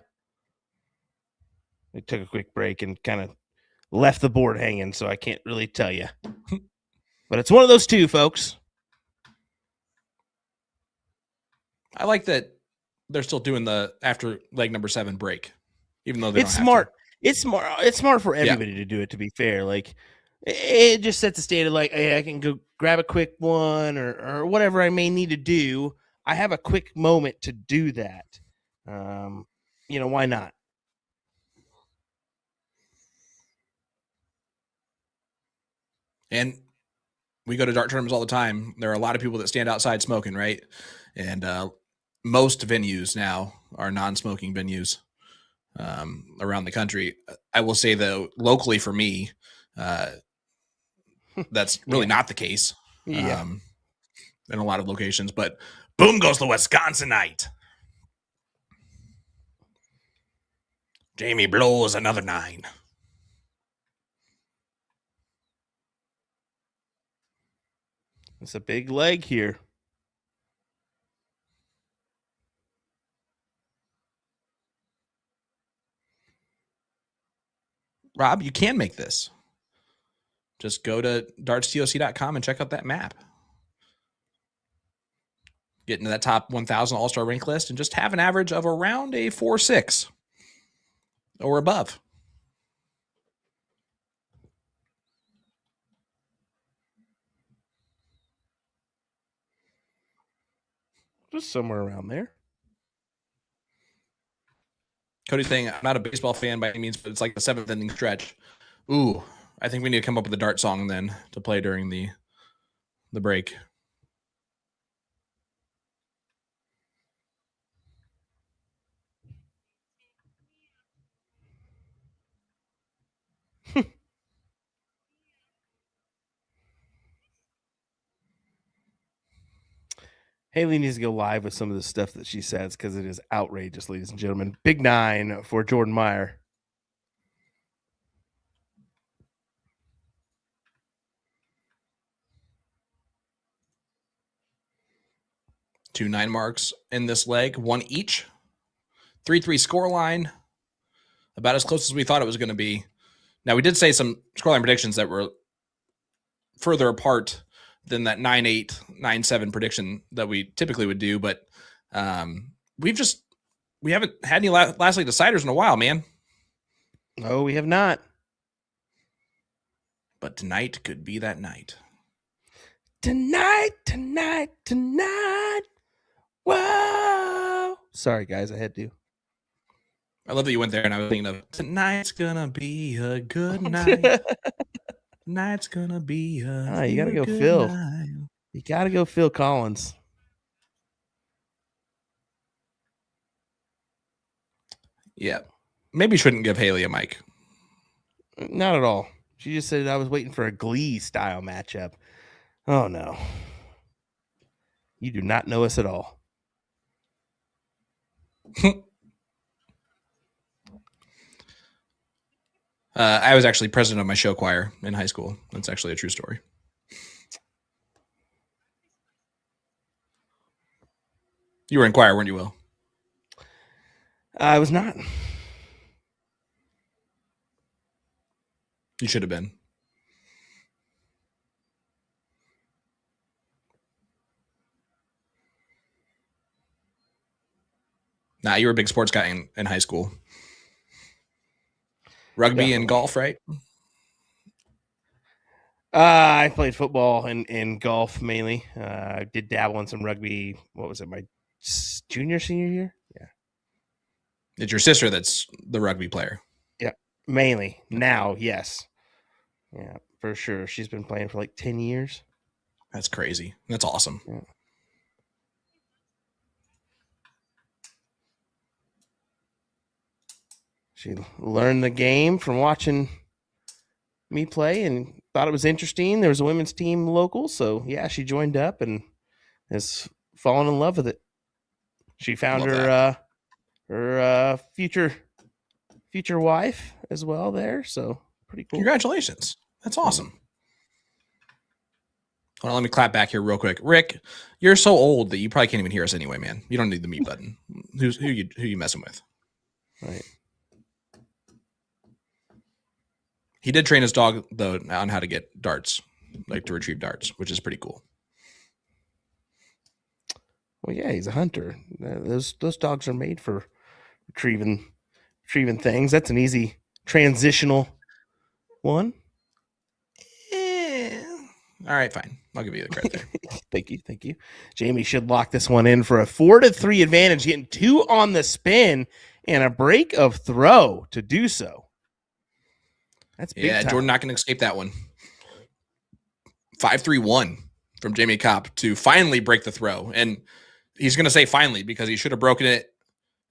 They took a quick break and kind of left the board hanging, so I can't really tell you. But it's one of those 2, folks. I like that they're still doing the after leg number 7 break, even though it's smart. It's smart for everybody to do it. To be fair, like it just sets the standard. Like, hey, I can go grab a quick one or whatever I may need to do. I have a quick moment to do that. Why not? And we go to dart tournaments all the time. There are a lot of people that stand outside smoking, right? And most venues now are non-smoking venues around the country. I will say, though, locally for me, that's really not the case in a lot of locations. But boom goes the Wisconsinite. Jayme blows another 9. It's a big leg here. Rob, you can make this. Just go to dartstoc.com and check out that map. Get into that top 1,000 all-star rank list and just have an average of around a 4.6 or above. Just somewhere around there. Cody's saying, I'm not a baseball fan by any means, but it's like the 7th inning stretch. Ooh, I think we need to come up with a dart song then to play during the break. Haley needs to go live with some of the stuff that she says because it is outrageous, ladies and gentlemen. Big 9 for Jordan Meyer. Two 9 marks in this leg, 1 each. 3-3 scoreline. About as close as we thought it was going to be. Now, we did say some scoreline predictions that were further apart than that 9-8, 9-7 prediction that we typically would do, but we haven't had any last league deciders in a while, man. No, we have not. But tonight could be that night. Tonight. Whoa. Sorry, guys, I had to. I love that you went there, and I was thinking of tonight's gonna be a good night. Tonight's gonna be a you gotta go good Phil. night. You gotta go Phil Collins. Yeah. Maybe shouldn't give Haley a mic. Not at all. She just said I was waiting for a Glee style matchup. Oh no. You do not know us at all. I was actually president of my show choir in high school. That's actually a true story. You were in choir, weren't you, Will? I was not. You should have been. Nah, you were a big sports guy in high school. Rugby Definitely. and golf, right? I played football and golf mainly. I did dabble in some rugby. What was it, my senior year? Yeah. It's your sister that's the rugby player. Yeah, mainly. Now, yes. Yeah, for sure. She's been playing for like 10 years. That's crazy. That's awesome. Yeah. She learned the game from watching me play and thought it was interesting. There was a women's team local, so yeah, she joined up and has fallen in love with it. She found Love her future wife as well there, so pretty cool. Congratulations. That's awesome. Hold on, let me clap back here real quick. Rick, you're so old that you probably can't even hear us anyway, man. You don't need the mute button. Who you messing with? Right. He did train his dog though on how to get darts, like to retrieve darts, which is pretty cool. Well, yeah, he's a hunter. Those dogs are made for retrieving things. That's an easy transitional one. All right, fine. I'll give you the credit there. Thank you. Jayme should lock this one in for a 4-3 advantage, getting 2 on the spin and a break of throw to do so. That's big time. Jordan not going to escape that one. 5-3-1 from Jayme Kopp to finally break the throw. And he's going to say finally because he should have broken it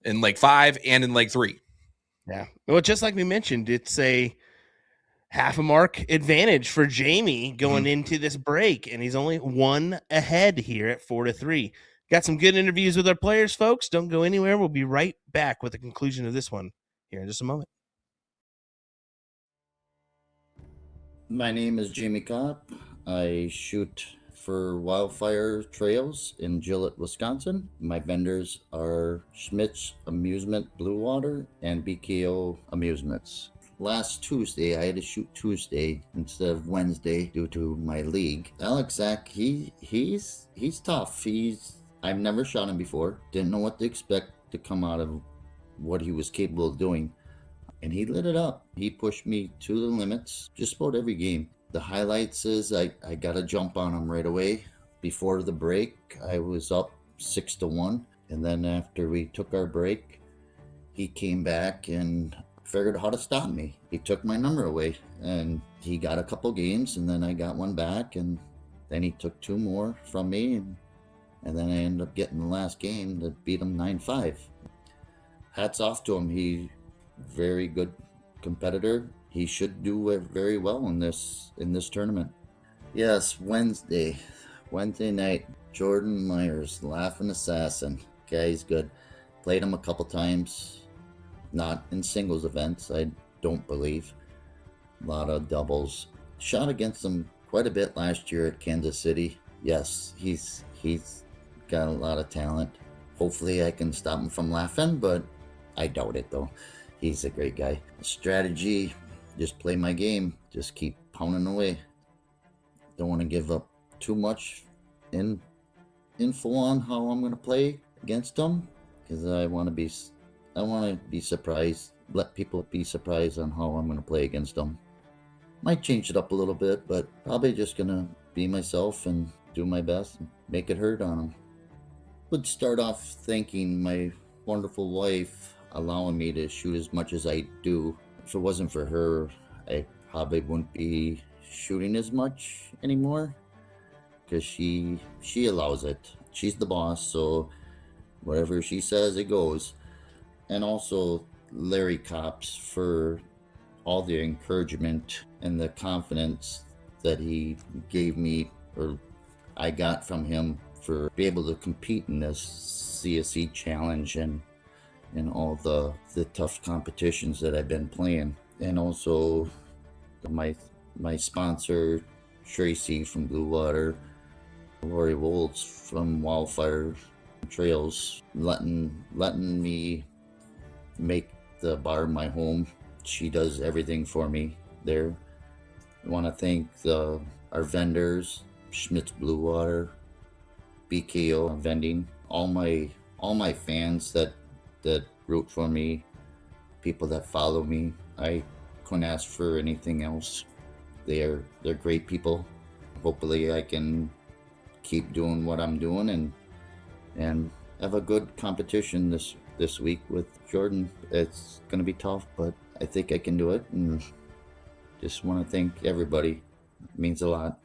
in leg 5 and in leg 3. Yeah. Well, just like we mentioned, it's a half a mark advantage for Jayme going into this break, and he's only 1 ahead here at 4-3. Got some good interviews with our players, folks. Don't go anywhere. We'll be right back with the conclusion of this one here in just a moment. My name is Jayme Kopp. I shoot for Wildfire Trails in Gillette, Wisconsin. My vendors are Schmidt's Amusement Blue Water and BKO Amusements. Last Tuesday, I had to shoot Tuesday instead of Wednesday due to my league. Alex Zach, he's tough. I've never shot him before. Didn't know what to expect to come out of what he was capable of doing. And he lit it up. He pushed me to the limits just about every game. The highlights is I got a jump on him right away. Before the break, I was up 6-1. And then after we took our break, he came back and figured out how to stop me. He took my number away and he got a couple games and then I got one back and then he took 2 more from me and then I ended up getting the last game to beat him 9-5. Hats off to him. He very good competitor. He should do very well in this tournament. Yes, Wednesday night, Jordan Myers, Laughing Assassin. Guy's good. Played him a couple times, not in singles events, I don't believe. A lot of doubles. Shot against him quite a bit last year at Kansas City. Yes, he's got a lot of talent. Hopefully I can stop him from laughing, but I doubt it though. He's a great guy. Strategy, just play my game. Just keep pounding away. Don't want to give up too much info on how I'm going to play against him because I want to be surprised. Let people be surprised on how I'm going to play against him. Might change it up a little bit, but probably just going to be myself and do my best and make it hurt on him. Would start off thanking my wonderful wife allowing me to shoot as much as I do. If it wasn't for her, I probably wouldn't be shooting as much anymore because she allows it. She's the boss, so whatever she says, it goes. And also Larry Copps for all the encouragement and the confidence that he gave me, or I got from him, for be able to compete in this CSC challenge and all the tough competitions that I've been playing. And also my sponsor Tracy from Blue Water, Lori Wolds from Wildfire Trails, letting me make the bar my home. She does everything for me there. I want to thank our vendors, Schmidt's Blue Water, BKO Vending, all my fans that root for me, people that follow me. I couldn't ask for anything else. They're great people. Hopefully, I can keep doing what I'm doing and have a good competition this week with Jordan. It's gonna be tough, but I think I can do it. And just want to thank everybody. It means a lot.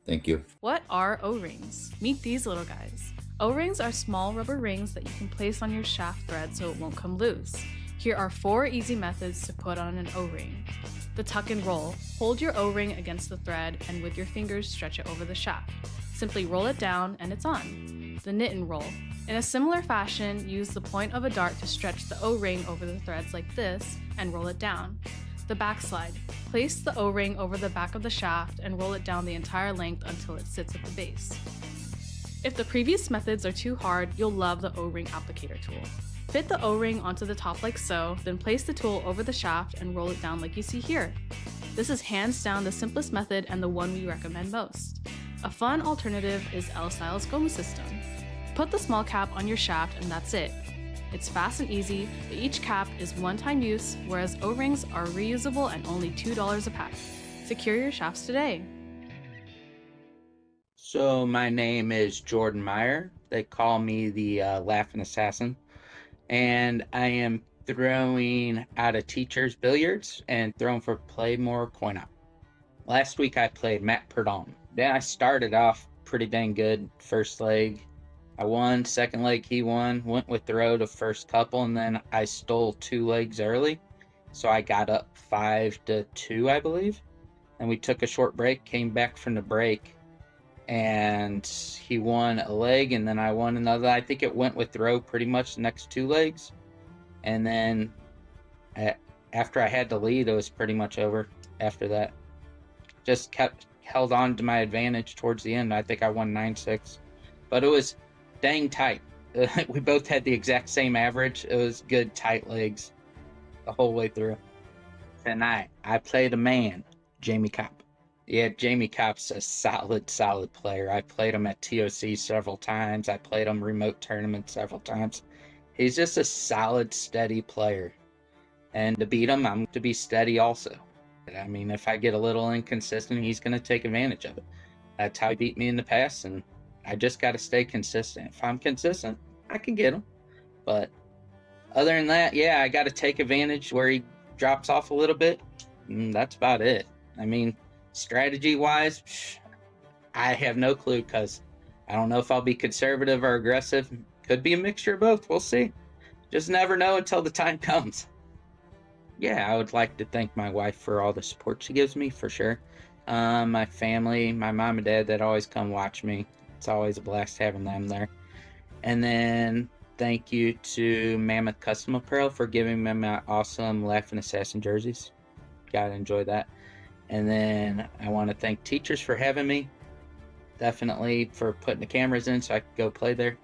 Thank you. What are O-rings? Meet these little guys. O-rings are small rubber rings that you can place on your shaft thread so it won't come loose. Here are 4 easy methods to put on an O-ring. The tuck and roll. Hold your O-ring against the thread and with your fingers stretch it over the shaft. Simply roll it down and it's on. The knit and roll. In a similar fashion, use the point of a dart to stretch the O-ring over the threads like this and roll it down. The backslide. Place the O-ring over the back of the shaft and roll it down the entire length until it sits at the base. If the previous methods are too hard, you'll love the O-ring applicator tool. Fit the O-ring onto the top like so, then place the tool over the shaft and roll it down like you see here. This is hands down the simplest method and the one we recommend most. A fun alternative is L-Style's Gomu system. Put the small cap on your shaft and that's it. It's fast and easy, but each cap is one-time use, whereas O-rings are reusable and only $2 a pack. Secure your shafts today. So my name is Jordan Meyer. They call me the Laughing Assassin. And I am throwing out of teacher's billiards and throwing for Playmore coin op. Last week I played Matt Perdon. Then I started off pretty dang good first leg. I won, second leg he won, went with throw the first couple, and then I stole 2 legs early. So I got up 5-2, I believe. And we took a short break, came back from the break, and he won a leg, and then I won another. I think it went with throw pretty much the next 2 legs. And then after I had the lead, it was pretty much over after that. Just held on to my advantage towards the end. I think I won 9-6. But it was dang tight. We both had the exact same average. It was good, tight legs the whole way through. Tonight, I played a man, Jayme Kopp. Yeah, Jayme Kopp's a solid player. I played him at TOC several times. I played him remote tournaments several times. He's just a solid, steady player. And to beat him, I'm to be steady also. I mean, if I get a little inconsistent, he's going to take advantage of it. That's how he beat me in the past, and I just got to stay consistent. If I'm consistent, I can get him. But other than that, yeah, I got to take advantage where he drops off a little bit. That's about it. I mean, strategy-wise, I have no clue because I don't know if I'll be conservative or aggressive. Could be a mixture of both. We'll see. Just never know until the time comes. Yeah, I would like to thank my wife for all the support she gives me, for sure. My family, my mom and dad that always come watch me. It's always a blast having them there. And then thank you to Mammoth Custom Apparel for giving me my awesome Laughing Assassin jerseys. Gotta enjoy that. And then I want to thank teachers for having me. Definitely for putting the cameras in so I could go play there.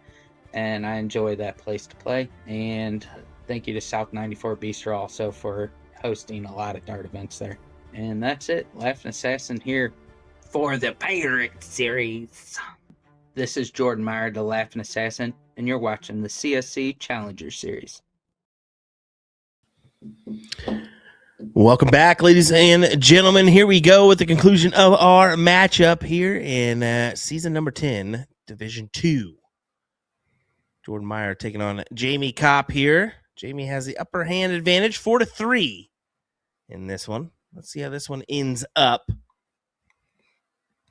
And I enjoy that place to play. And thank you to South 94 Bistro also for hosting a lot of dart events there. And that's it. Laughing Assassin here for the Pirate Series. This is Jordan Meyer, the Laughing Assassin, and you're watching the CSC Challenger Series. Welcome back, ladies and gentlemen. Here we go with the conclusion of our matchup here in season number 10, Division 2. Jordan Meyer taking on Jayme Kopp here. Jayme has the upper hand advantage, 4-3 in this one. Let's see how this one ends up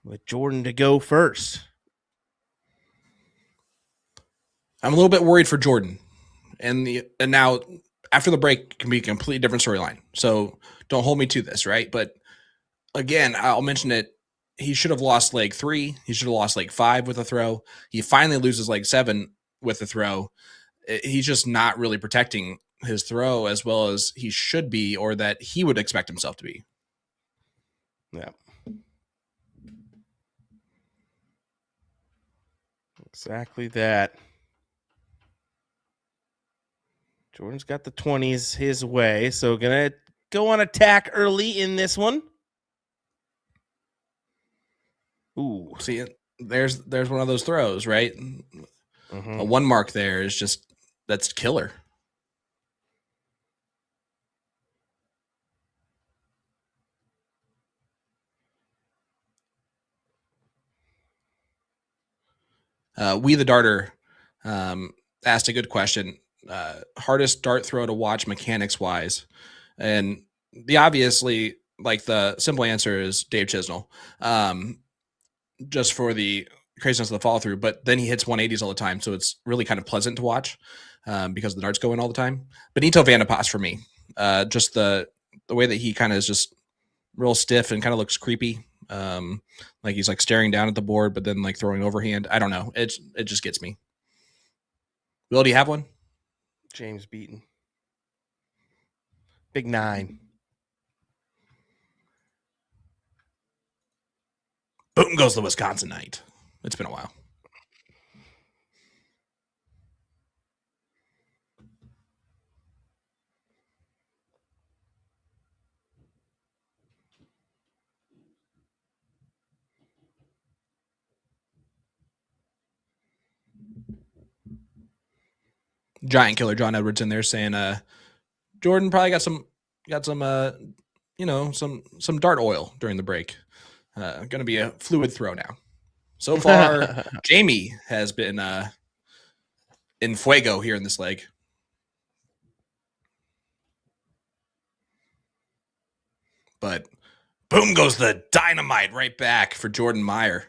with Jordan to go first. I'm a little bit worried for Jordan. And now after the break can be a completely different storyline. So don't hold me to this, right? But again, I'll mention it. He should have lost leg 3. He should have lost leg 5 with a throw. He finally loses leg 7 with a throw. He's just not really protecting his throw as well as he should be, or that he would expect himself to be. Yeah. Exactly that. Jordan's got the 20s his way, so gonna go on attack early in this one. Ooh. See, there's one of those throws, right? Mhm. A 1 mark there is just that's killer. We the Darter asked a good question. Hardest dart throw to watch mechanics wise, and the obviously like the simple answer is Dave Chisnell, just for the craziness of the follow through. But then he hits 180s all the time, so it's really kind of pleasant to watch because the darts go in all the time. Benito Vandepas for me, just the way that he kind of is just real stiff and kind of looks creepy. Like he's like staring down at the board, but then like throwing overhand. I don't know. It just gets me. Will, do you have one? James Beaton. Big 9. Boom goes the Wisconsinite. It's been a while. Giant killer John Edwards in there saying Jordan probably got some some dart oil during the break. Gonna be a fluid throw now. So far, Jayme has been in fuego here in this leg. But boom goes the dynamite right back for Jordan Meyer.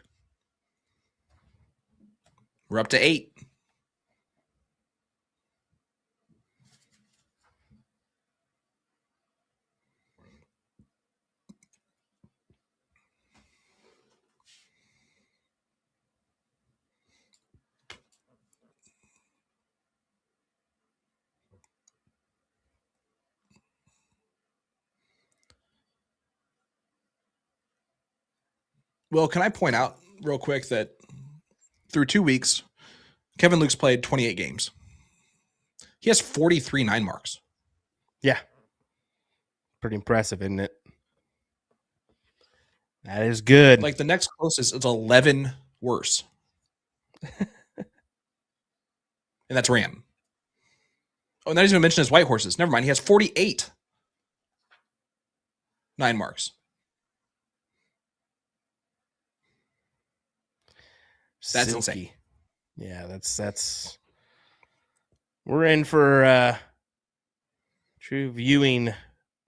We're up to 8. Well, can I point out real quick that through 2 weeks, Kevin Luke's played 28 games. He has 43 9 marks. Yeah. Pretty impressive, isn't it? That is good. Like the next closest is 11 worse. And that's Ram. Oh, and that doesn't even mention his white horses. Never mind. He has 48 9 marks. That's Silky. insane. Yeah, that's we're in for true viewing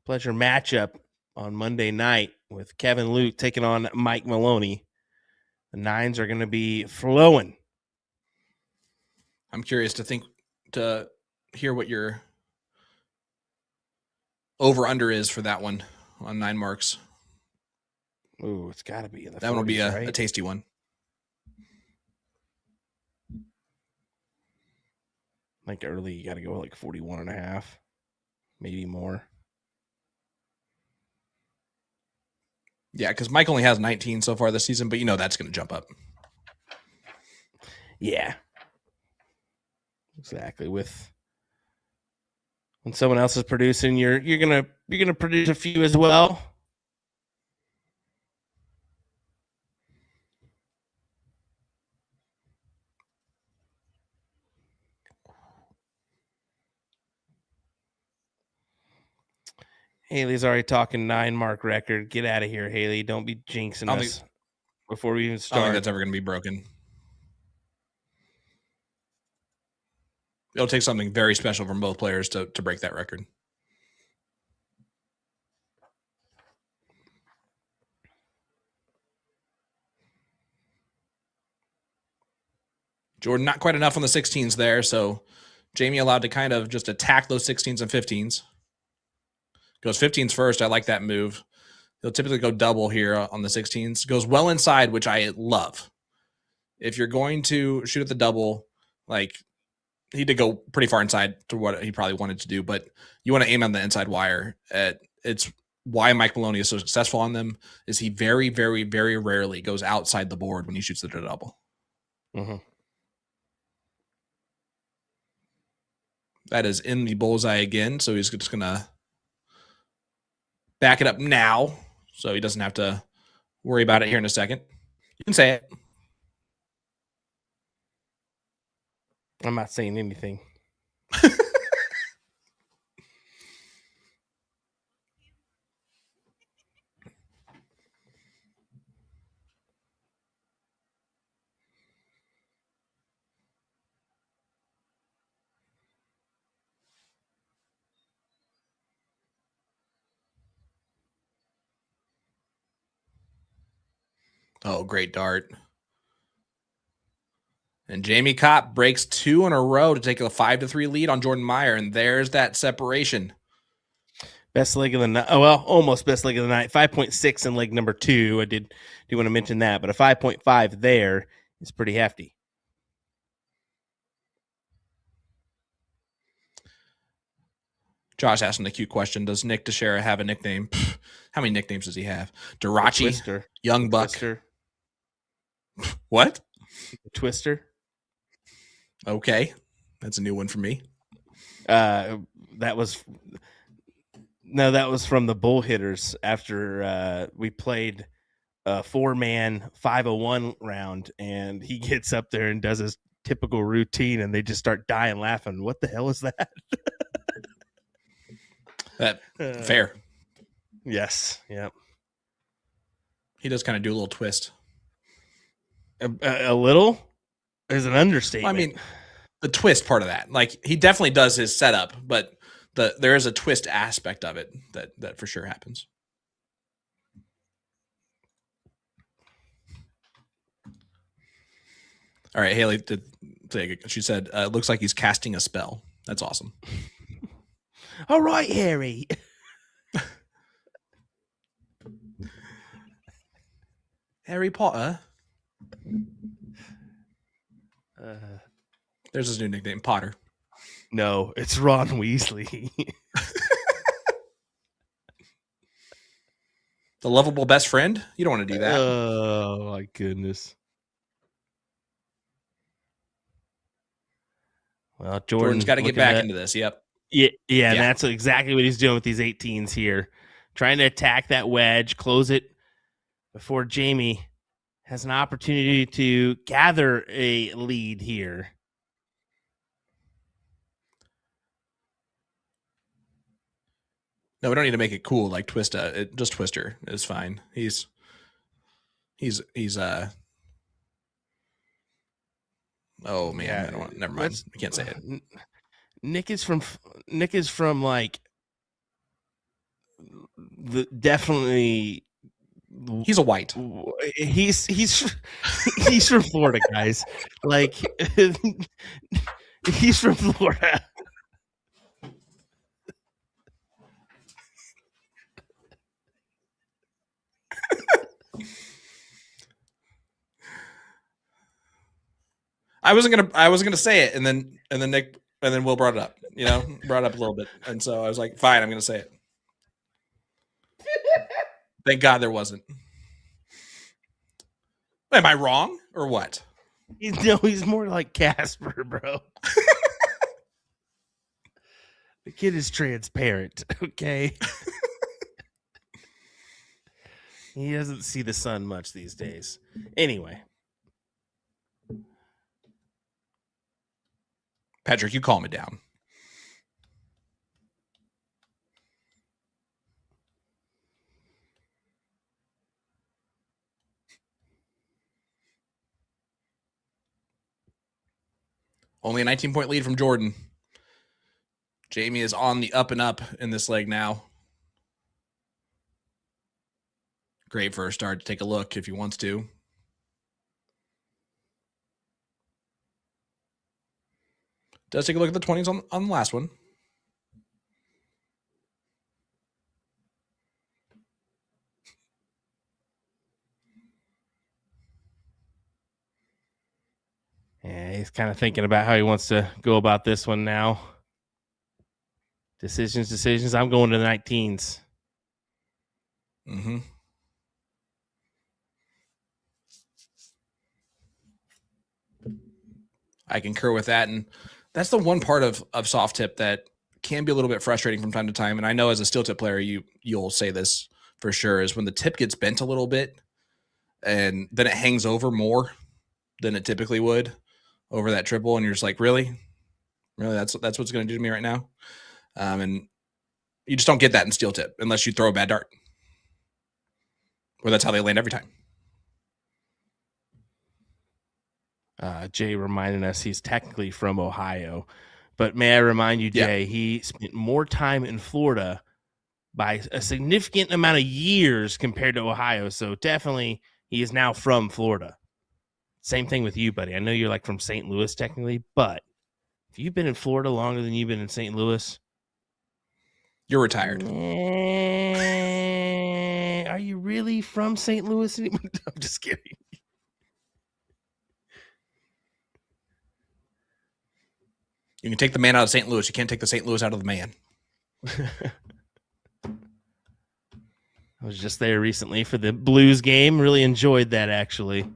pleasure matchup on Monday night with Kevin Luke taking on Mike Maloney. The 9s are going to be flowing. I'm curious to hear what your over under is for that one on 9 marks. Ooh, it's got to be in the That one will be right? a tasty one. Like early, you got to go like 41.5, maybe more. Yeah, because Mike only has 19 so far this season, but that's going to jump up. Yeah, exactly. When someone else is producing, you're gonna produce a few as well. Haley's already talking 9 mark record. Get out of here, Haley. Don't be jinxing us before we even I don't start. think that's ever going to be broken. It'll take something very special from both players to break that record. Jordan, not quite enough on the 16s there, so Jayme allowed to kind of just attack those 16s and 15s. Goes 15s first. I like that move. He'll typically go double here on the 16s. Goes well inside, which I love. If you're going to shoot at the double, like he did go pretty far inside to what he probably wanted to do, but you want to aim on the inside wire. It's why Mike Maloney is so successful on them is he very, very, very rarely goes outside the board when he shoots the double. Mm-hmm. That is in the bullseye again, so he's just going to back it up now so he doesn't have to worry about it here in a second. You can say it. I'm not saying anything. Oh, great dart. And Jayme Kopp breaks 2 in a row to take a 5-3 lead on Jordan Meyer, and there's that separation. Best leg of the night. Oh, well, almost best leg of the night. 5.6 in leg number 2. I do want to mention that, but a 5.5 there is pretty hefty. Josh asking the cute question: does Nick Teixeira have a nickname? Pfft, how many nicknames does he have? Dirachi, Twister, Young Buck. Twister, What? Twister. Okay, that's a new one for me. That was from the Bull Hitters after we played a 4-man 501 round, and he gets up there and does his typical routine, and they just start dying laughing. What the hell is that? Fair. Yes. Yep. He does kind of do a little twist. A little is an understatement. Well, I mean, the twist part of that, like he definitely does his setup, but there is a twist aspect of it that for sure happens. All right, Haley did say, she said, it looks like he's casting a spell. That's awesome. All right, Harry. Harry Potter. There's his new nickname, Potter. No, it's Ron Weasley. The lovable best friend? You don't want to do that. Oh, my goodness. Well, Jordan's got to get back into this. Yep. Yeah, and that's exactly what he's doing with these 18s here. Trying to attack that wedge, close it before Jayme has an opportunity to gather a lead here. No, we don't need to make it cool like Twista. Just Twister is fine. He's oh man, Yeah, I don't want, never mind. I can't say it. Nick is from like definitely. He's a white. He's he's from Florida, guys. Like he's from Florida. I wasn't gonna say it, and then Nick and then Will brought it up. You know, brought it up a little bit, and so I was like, fine, I'm gonna say it. Thank God there wasn't. Am I wrong or what? He's more like Casper, bro. The kid is transparent, okay? He doesn't see the sun much these days. Anyway. Patrick, you calm it down. Only a 19-point lead from Jordan. Jayme is on the up and up in this leg now. Great first start. To take a look if he wants to. Does take a look at the 20s on the last one. Yeah, he's kind of thinking about how he wants to go about this one now. Decisions. I'm going to the 19s. Mm-hmm. I concur with that. And that's the one part of soft tip that can be a little bit frustrating from time to time. And I know as a steel tip player, you'll say this for sure, is when the tip gets bent a little bit and then it hangs over more than it typically would over that triple, and you're just like, really, that's what's going to do to me right now. And you just don't get that in steel tip unless you throw a bad dart, or that's how they land every time. Jay reminding us he's technically from Ohio, but may I remind you, Jay, he spent more time in Florida by a significant amount of years compared to Ohio. So definitely he is now from Florida. Same thing with you, buddy. I know you're like from St. Louis technically, but if you've been in Florida longer than you've been in St. Louis, you're retired. Are you really from St. Louis anymore? I'm just kidding. You can take the man out of St. Louis. You can't take the St. Louis out of the man. I was just there recently for the Blues game. Really enjoyed that, actually.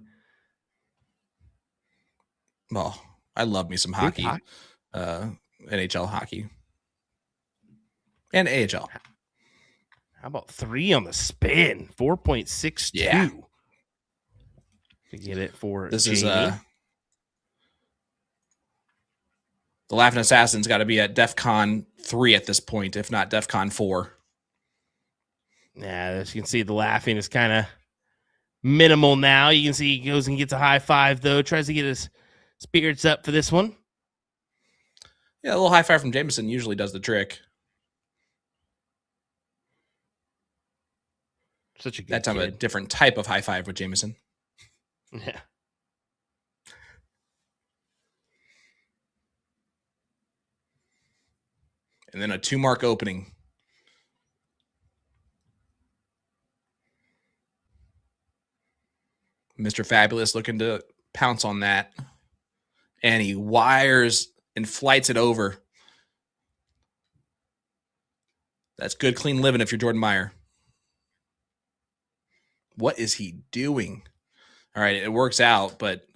Well, I love me some hockey. NHL hockey. And AHL. How about 3 on the spin? 4.62. Yeah. To get it for this Jayme. Is the Laughing Assassin's got to be at DEFCON 3 at this point, if not DEFCON 4. Yeah, as you can see, the laughing is kind of minimal now. You can see he goes and gets a high five, though. Tries to get his spirits up for this one. Yeah, a little high five from Jameson usually does the trick. Such a good that time kid. A different type of high five with Jameson. Yeah. And then a 2-mark opening. Mr. Fabulous looking to pounce on that. And he wires and flights it over. That's good, clean living if you're Jordan Meyer. What is he doing? All right, it works out, but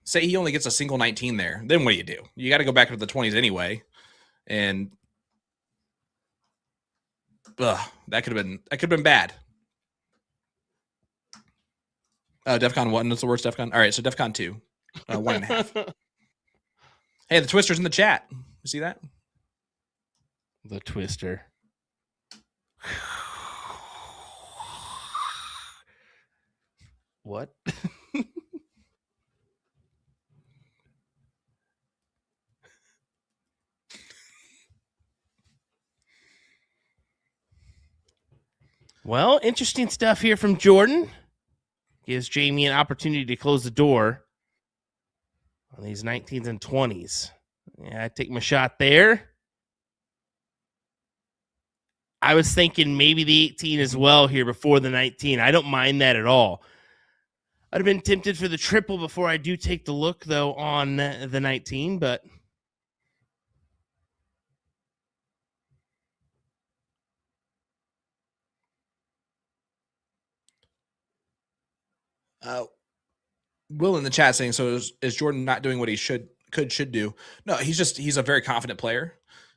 say he only gets a single 19 there. Then what do? You got to go back to the 20s anyway. And that could have been bad. DEFCON 1, that's the worst DEFCON. All right, so DEFCON 2, 1.5. Hey, the Twister's in the chat. You see that? The Twister. What? Well, interesting stuff here from Jordan. Gives Jayme an opportunity to close the door on these 19s and 20s. Yeah, I take my shot there. I was thinking maybe the 18 as well here before the 19. I don't mind that at all. I'd have been tempted for the triple before I do take the look, though, on the 19, but Will in the chat saying, so is Jordan not doing what he should do? No, he's a very confident player,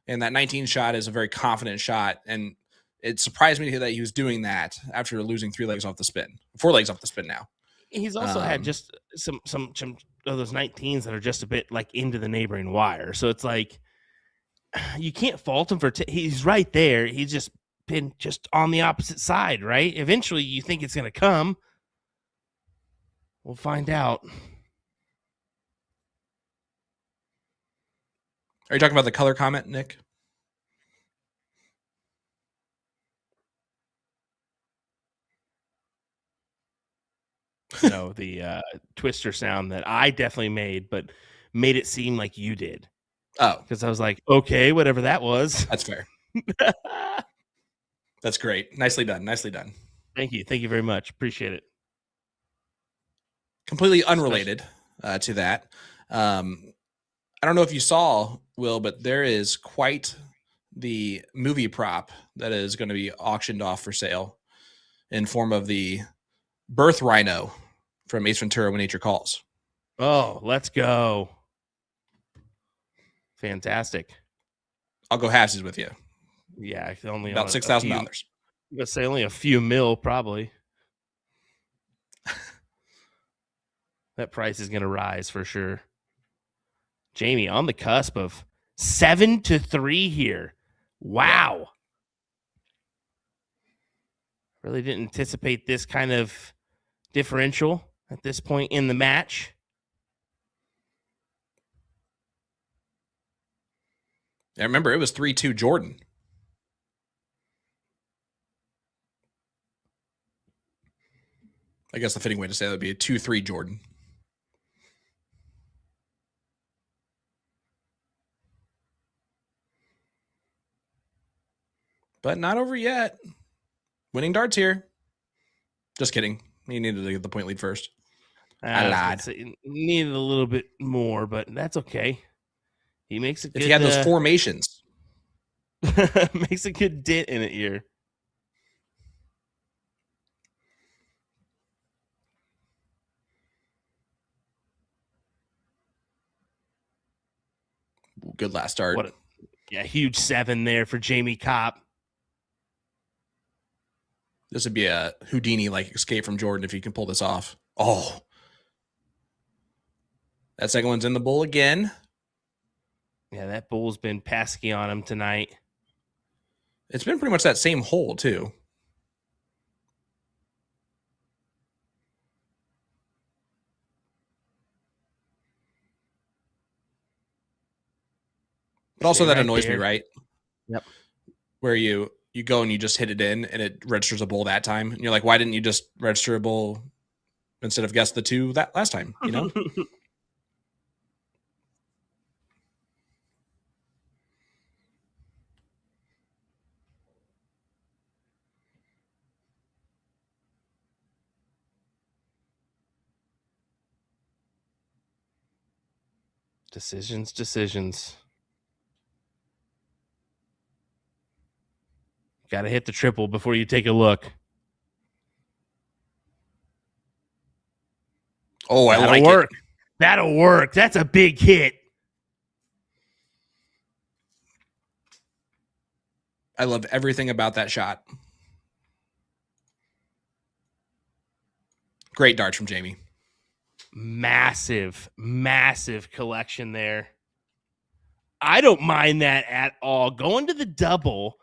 and that 19 shot is a very confident shot, and it surprised me to hear that he was doing that after losing 4 legs off the spin now. He's also had just some of those 19s that are just a bit like into the neighboring wire. So it's like you can't fault him for he's right there. He's just been just on the opposite side, right? Eventually you think it's going to come. We'll find out. Are you talking about the color comment, Nick? No, the Twister sound that I definitely made, but made it seem like you did. Oh. Because I was like, okay, whatever that was. That's fair. That's great. Nicely done. Thank you. Thank you very much. Appreciate it. Completely unrelated to that. I don't know if you saw, Will, but there is quite the movie prop that is going to be auctioned off for sale in form of the birth rhino from Ace Ventura: When Nature Calls. Oh, let's go. Fantastic. I'll go halvesies with you. Yeah, only about $6,000. Let's say only a few mil, probably. That price is going to rise for sure. Jayme on the cusp of 7-3 here. Wow. Yeah. Really didn't anticipate this kind of differential at this point in the match. I remember it was 3-2 Jordan. I guess the fitting way to say that would be a 2-3 Jordan. But not over yet. Winning darts here. Just kidding. He needed to get the point lead first. I lied. Needed a little bit more, but that's okay. He makes a good... If he had those formations. Makes a good dent in it here. Good last start. Huge 7 there for Jayme Kopp. This would be a Houdini-like escape from Jordan if he can pull this off. Oh. That second one's in the bowl again. Yeah, that bull's been pesky on him tonight. It's been pretty much that same hole, too. But also that annoys me, right? Yep. Where you go and you just hit it in and it registers a bowl that time. And you're like, why didn't you just register a bowl instead of guess the 2 that last time? You know? Decisions. Got to hit the triple before you take a look. Oh, That'll work. That'll work. That's a big hit. I love everything about that shot. Great darts from Jayme. Massive collection there. I don't mind that at all. Going to the double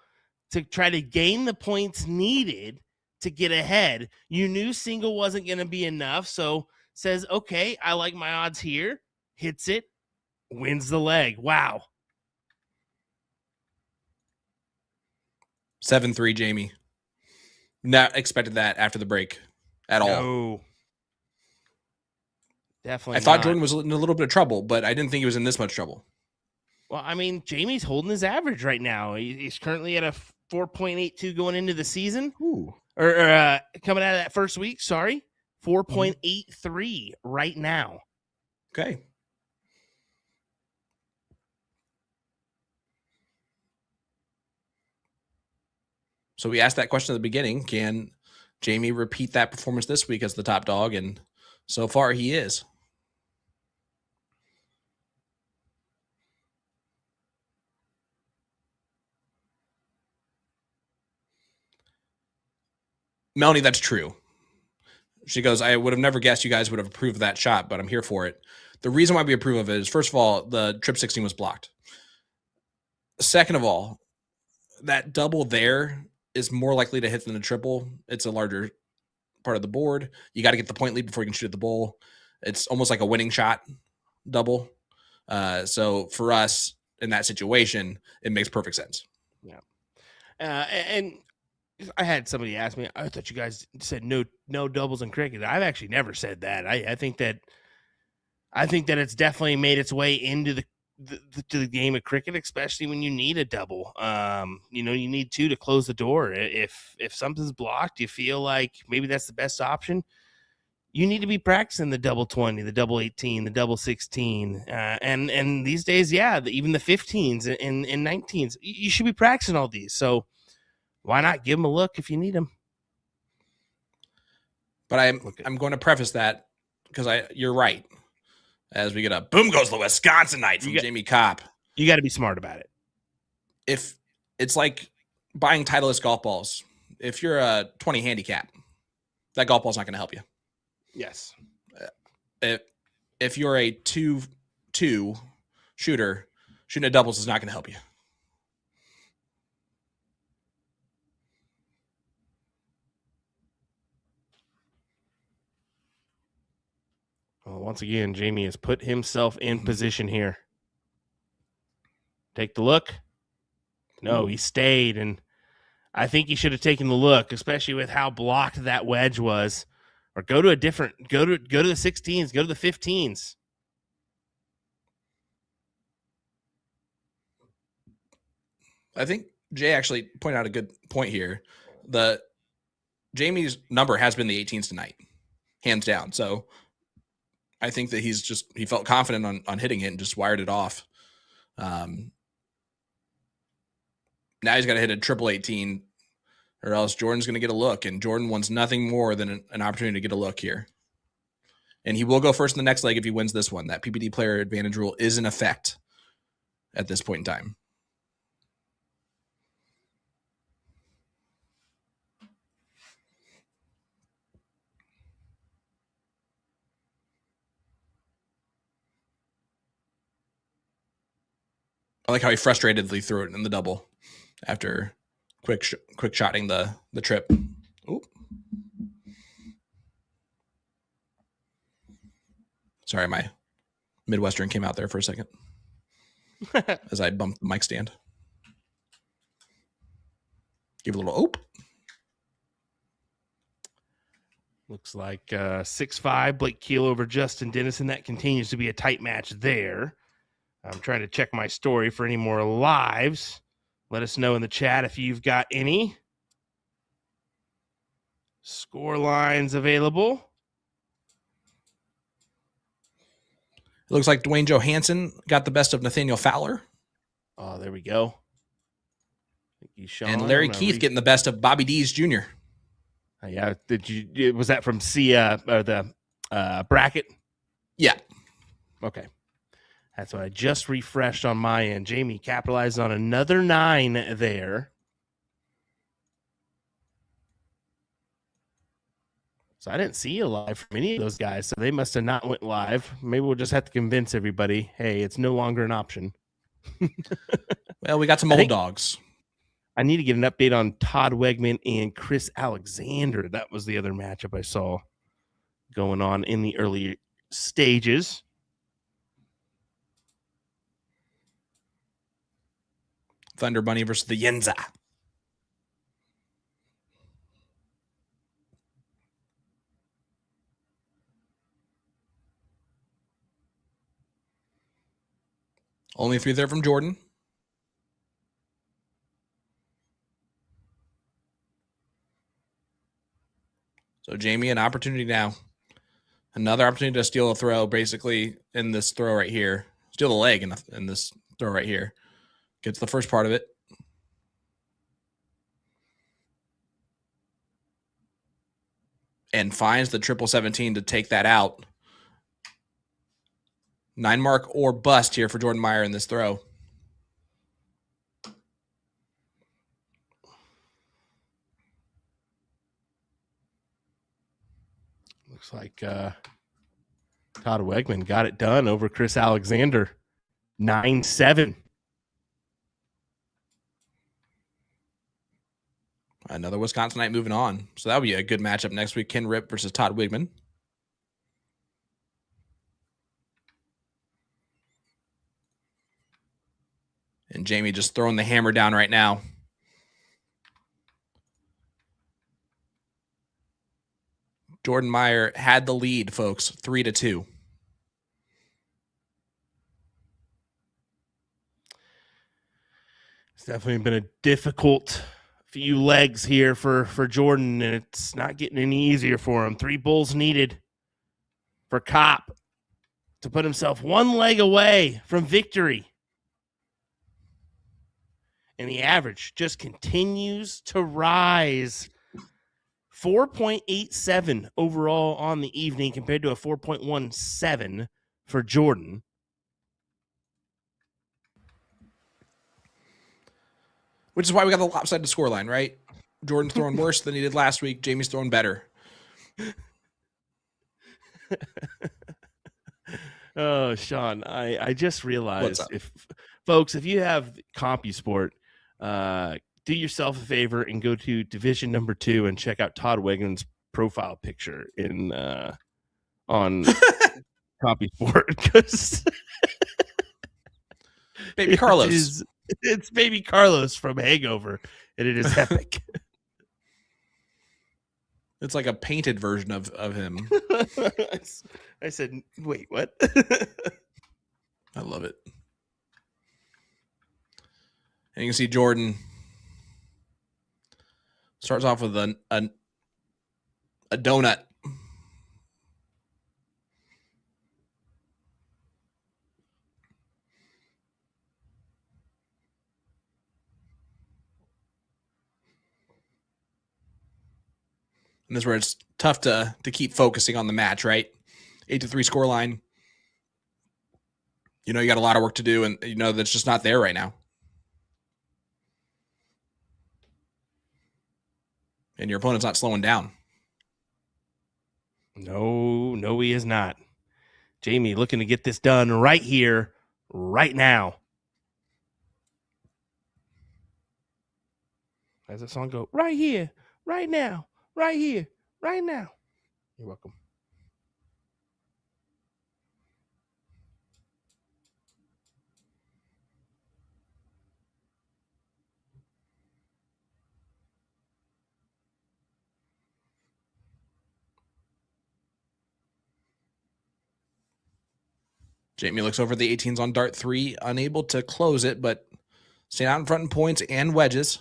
to try to gain the points needed to get ahead. You knew single wasn't going to be enough, so says, okay, I like my odds here. Hits it, wins the leg. Wow. 7-3 Jayme. Not expected that after the break at all. No. Definitely I thought not. Jordan was in a little bit of trouble, but I didn't think he was in this much trouble. Well, I mean, Jayme's holding his average right now. He's currently at a 4.82 going into the season. Ooh. Or coming out of that first week, sorry. 4.83 right now. Okay. So we asked that question at the beginning. Can Jayme repeat that performance this week as the top dog? And so far he is. Melanie, that's true. She goes, I would have never guessed you guys would have approved that shot, but I'm here for it. The reason why we approve of it is, first of all, the trip 16 was blocked. Second of all, that double there is more likely to hit than the triple. It's a larger part of the board. You got to get the point lead before you can shoot at the bowl. It's almost like a winning shot double. So for us in that situation, it makes perfect sense. Yeah. And I had somebody ask me, I thought you guys said no doubles in cricket. I've actually never said that. I think that it's definitely made its way into the game of cricket, especially when you need a double. You need 2 to close the door. If something's blocked, you feel like maybe that's the best option. You need to be practicing the double 20, the double 18, the double 16, and these days, even the 15s and 19s. You should be practicing all these. So why not give them a look if you need them? But I'm going to preface that because you're right. As we get a boom goes the Wisconsinite from Jayme Kopp. You got to be smart about it. If it's like buying Titleist golf balls, if you're a 20 handicap, that golf ball's not going to help you. Yes. if you're a 2-2 shooter, shooting at doubles is not going to help you. Well, once again, Jayme has put himself in position here. Take the look. No, he stayed, and I think he should have taken the look, especially with how blocked that wedge was. Or go to the 16s, go to the 15s. I think Jay actually pointed out a good point here. Jayme's number has been the 18s tonight, hands down. So I think that he felt confident on hitting it and just wired it off. Now he's got to hit a triple 18, or else Jordan's going to get a look. And Jordan wants nothing more than an opportunity to get a look here. And he will go first in the next leg if he wins this one. That PPD player advantage rule is in effect at this point in time. I like how he frustratedly threw it in the double after quick shotting the trip. Oop. Sorry, my Midwestern came out there for a second as I bumped the mic stand. Give a little oop. Looks like 6-5, Blake Keel over Justin Dennison. That continues to be a tight match there. I'm trying to check my story for any more lives. Let us know in the chat if you've got any score lines available. It looks like Dwayne Johansson got the best of Nathaniel Fowler. Oh, there we go. Thank you, Sean. And Larry Keith getting the best of Bobby Dees Jr. Yeah, was that from the bracket? Yeah. Okay. That's what I just refreshed on my end. Jayme capitalized on another 9 there. So I didn't see a live from any of those guys, so they must have not went live. Maybe we'll just have to convince everybody, hey, it's no longer an option. Well, we got some old dogs. I need to get an update on Todd Wegman and Chris Alexander. That was the other matchup I saw going on in the early stages. Thunder Bunny versus the Yenza. Only 3 there from Jordan. So Jayme, an opportunity now. Another opportunity to steal a throw, basically, in this throw right here. Steal the leg in this throw right here. Gets the first part of it. And finds the 17 to take that out. 9 mark or bust here for Jordan Meyer in this throw. Looks like Todd Wegman got it done over Chris Alexander. 9-7. Another Wisconsinite moving on. So that'll be a good matchup next week. Ken Ripp versus Todd Wegman. And Jayme just throwing the hammer down right now. Jordan Meyer had the lead, folks, 3-2. It's definitely been a difficult few legs here for Jordan, and it's not getting any easier for him. 3 bulls needed for Kopp to put himself 1 leg away from victory. And the average just continues to rise. 4.87 overall on the evening compared to a 4.17 for Jordan. Which is why we got the lopsided scoreline, right? Jordan's throwing worse than he did last week. Jayme's throwing better. Oh, Sean, I just What's realized up? if you have CompuSport, do yourself a favor and go to Division number 2 and check out Todd Wiggins' profile picture on CompuSport because Baby Carlos. it's baby Carlos from Hangover, and it is epic. It's like a painted version of him. I said, wait, what? I love it. And you can see Jordan starts off with a donut. And this is where it's tough to keep focusing on the match, right? 8-3 scoreline. You know you got a lot of work to do, and you know that's just not there right now. And your opponent's not slowing down. No, he is not. Jayme looking to get this done right here, right now. How's that song go? Right here, right now, right here, right now. You're welcome. Jayme looks over the 18s on dart 3, unable to close it, but staying out in front in points and wedges.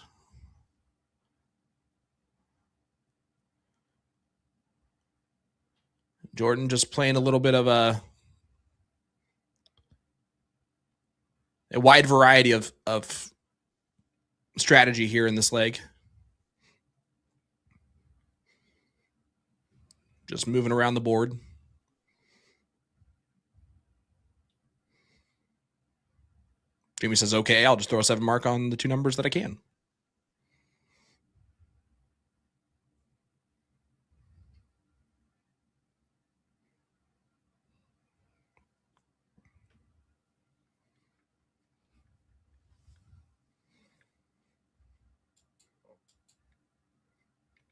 Jordan just playing a little bit of a wide variety of strategy here in this leg. Just moving around the board. Jayme says, okay, I'll just throw a 7 mark on the 2 numbers that I can.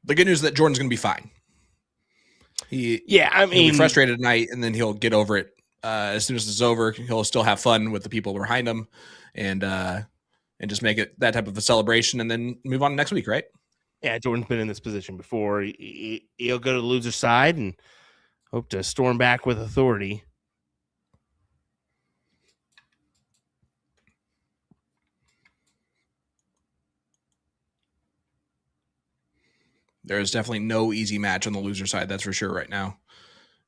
The good news is that Jordan's going to be fine. He'll be frustrated tonight, and then he'll get over it. As soon as it's over, he'll still have fun with the people behind him, and just make it that type of a celebration, and then move on next week, right? Yeah, Jordan's been in this position before. He'll go to the loser's side and hope to storm back with authority. There's definitely no easy match on the loser side, that's for sure right now.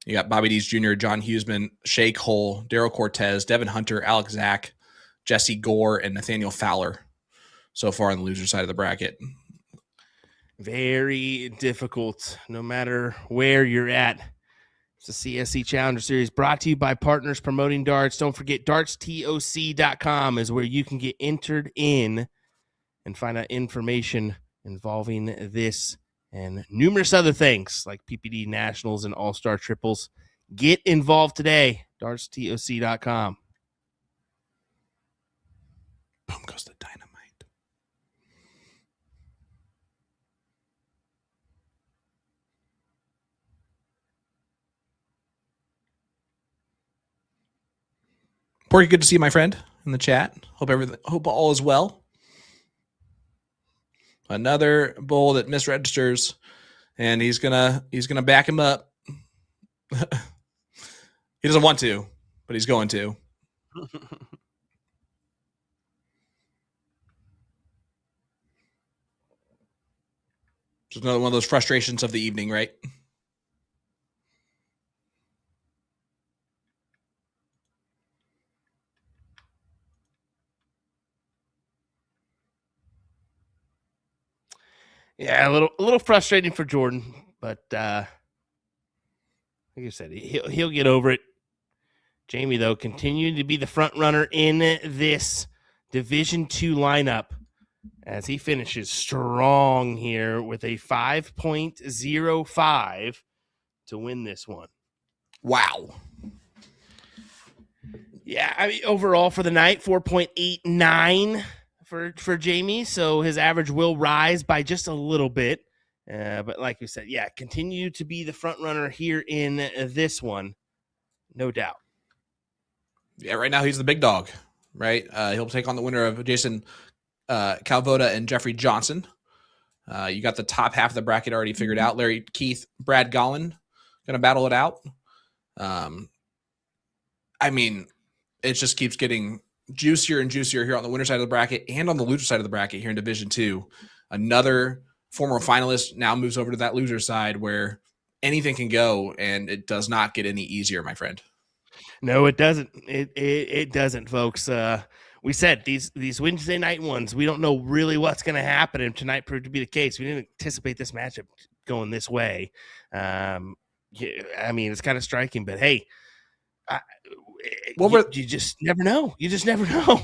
You got Bobby Dees Jr., John Huseman, Shea Cole, Daryl Cortez, Devin Hunter, Alex Zach, Jesse Gore, and Nathaniel Fowler so far on the loser side of the bracket. Very difficult, no matter where you're at. It's the CSC Challenger Series brought to you by Partners Promoting Darts. Don't forget, dartstoc.com is where you can get entered in and find out information involving this and numerous other things like PPD Nationals and All-Star Triples. Get involved today, dartstoc.com. Boom goes the dynamite. Porky, good to see you, my friend, in the chat. Hope all is well. Another bowl that misregisters, and he's gonna back him up. He doesn't want to, but he's going to. Just another one of those frustrations of the evening, right? Yeah, a little frustrating for Jordan, but like I said, he'll get over it. Jayme, though, continuing to be the front runner in this Division II lineup as he finishes strong here with a 5.05 to win this one. Wow. Yeah, I mean, overall for the night, 4.89 for Jayme. So his average will rise by just a little bit. But like you said, yeah, continue to be the front runner here in this one, no doubt. Yeah, right now he's the big dog, right? He'll take on the winner of Jason Calvoda and Jeffrey Johnson. You got the top half of the bracket already figured out. Larry Keith, Brad Gollin going to battle it out. I mean, it just keeps getting juicier and juicier here on the winner side of the bracket and on the loser side of the bracket here in Division 2. Another former finalist now moves over to that loser side where anything can go, and it does not get any easier, my friend. No, it doesn't. It doesn't, folks. We said these Wednesday night ones, we don't know really what's going to happen, and tonight proved to be the case. We didn't anticipate this matchup going this way. I mean, it's kind of striking, but hey, you just never know. You just never know.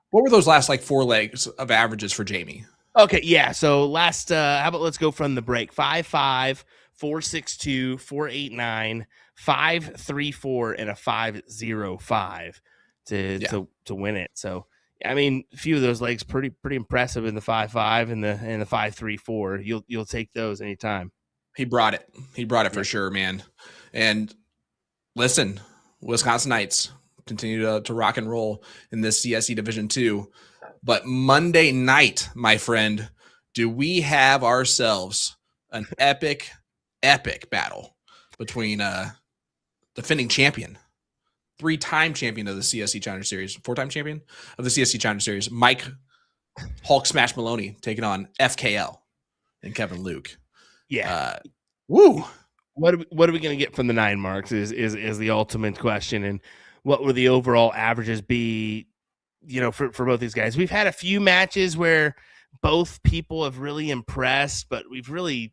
What were those last like 4 legs of averages for Jayme? Okay, yeah. So last, how about let's go from the break: 5.5, 4.62, 4.89, 5.34, and a 5.05 to win it. So I mean, a few of those legs pretty impressive in the 5.5 and the 5.34. You'll take those anytime. He brought it. He brought it for sure, man. And listen, Wisconsinites continue to rock and roll in this CSC Division 2. But Monday night, my friend, do we have ourselves an epic battle between defending champion, 3-time champion of the CSC Challenger Series, 4-time champion of the CSC Challenger Series, Mike Hulk Smash Maloney, taking on FKL and Kevin Luke. Yeah. Woo. What are we going to get from the 9 marks is the ultimate question. And what will the overall averages be, for both these guys? We've had a few matches where both people have really impressed, but we've really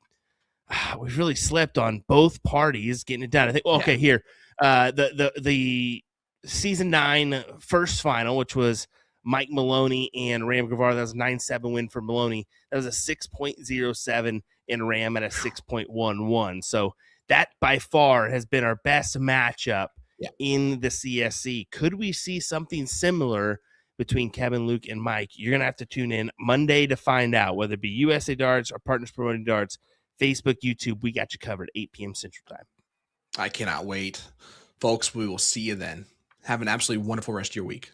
slipped on both parties getting it done. I think, here, the season 9 first final, which was Mike Maloney and Ram Guevara, that was a 9-7 win for Maloney. That was a 6.07 and Ram at a 6.11. So that by far has been our best matchup in the CSC. Could we see something similar between Kevin, Luke, and Mike? You're going to have to tune in Monday to find out, whether it be USA Darts or Partners Promoting Darts, Facebook, YouTube. We got you covered, 8 p.m. Central Time. I cannot wait. Folks, we will see you then. Have an absolutely wonderful rest of your week.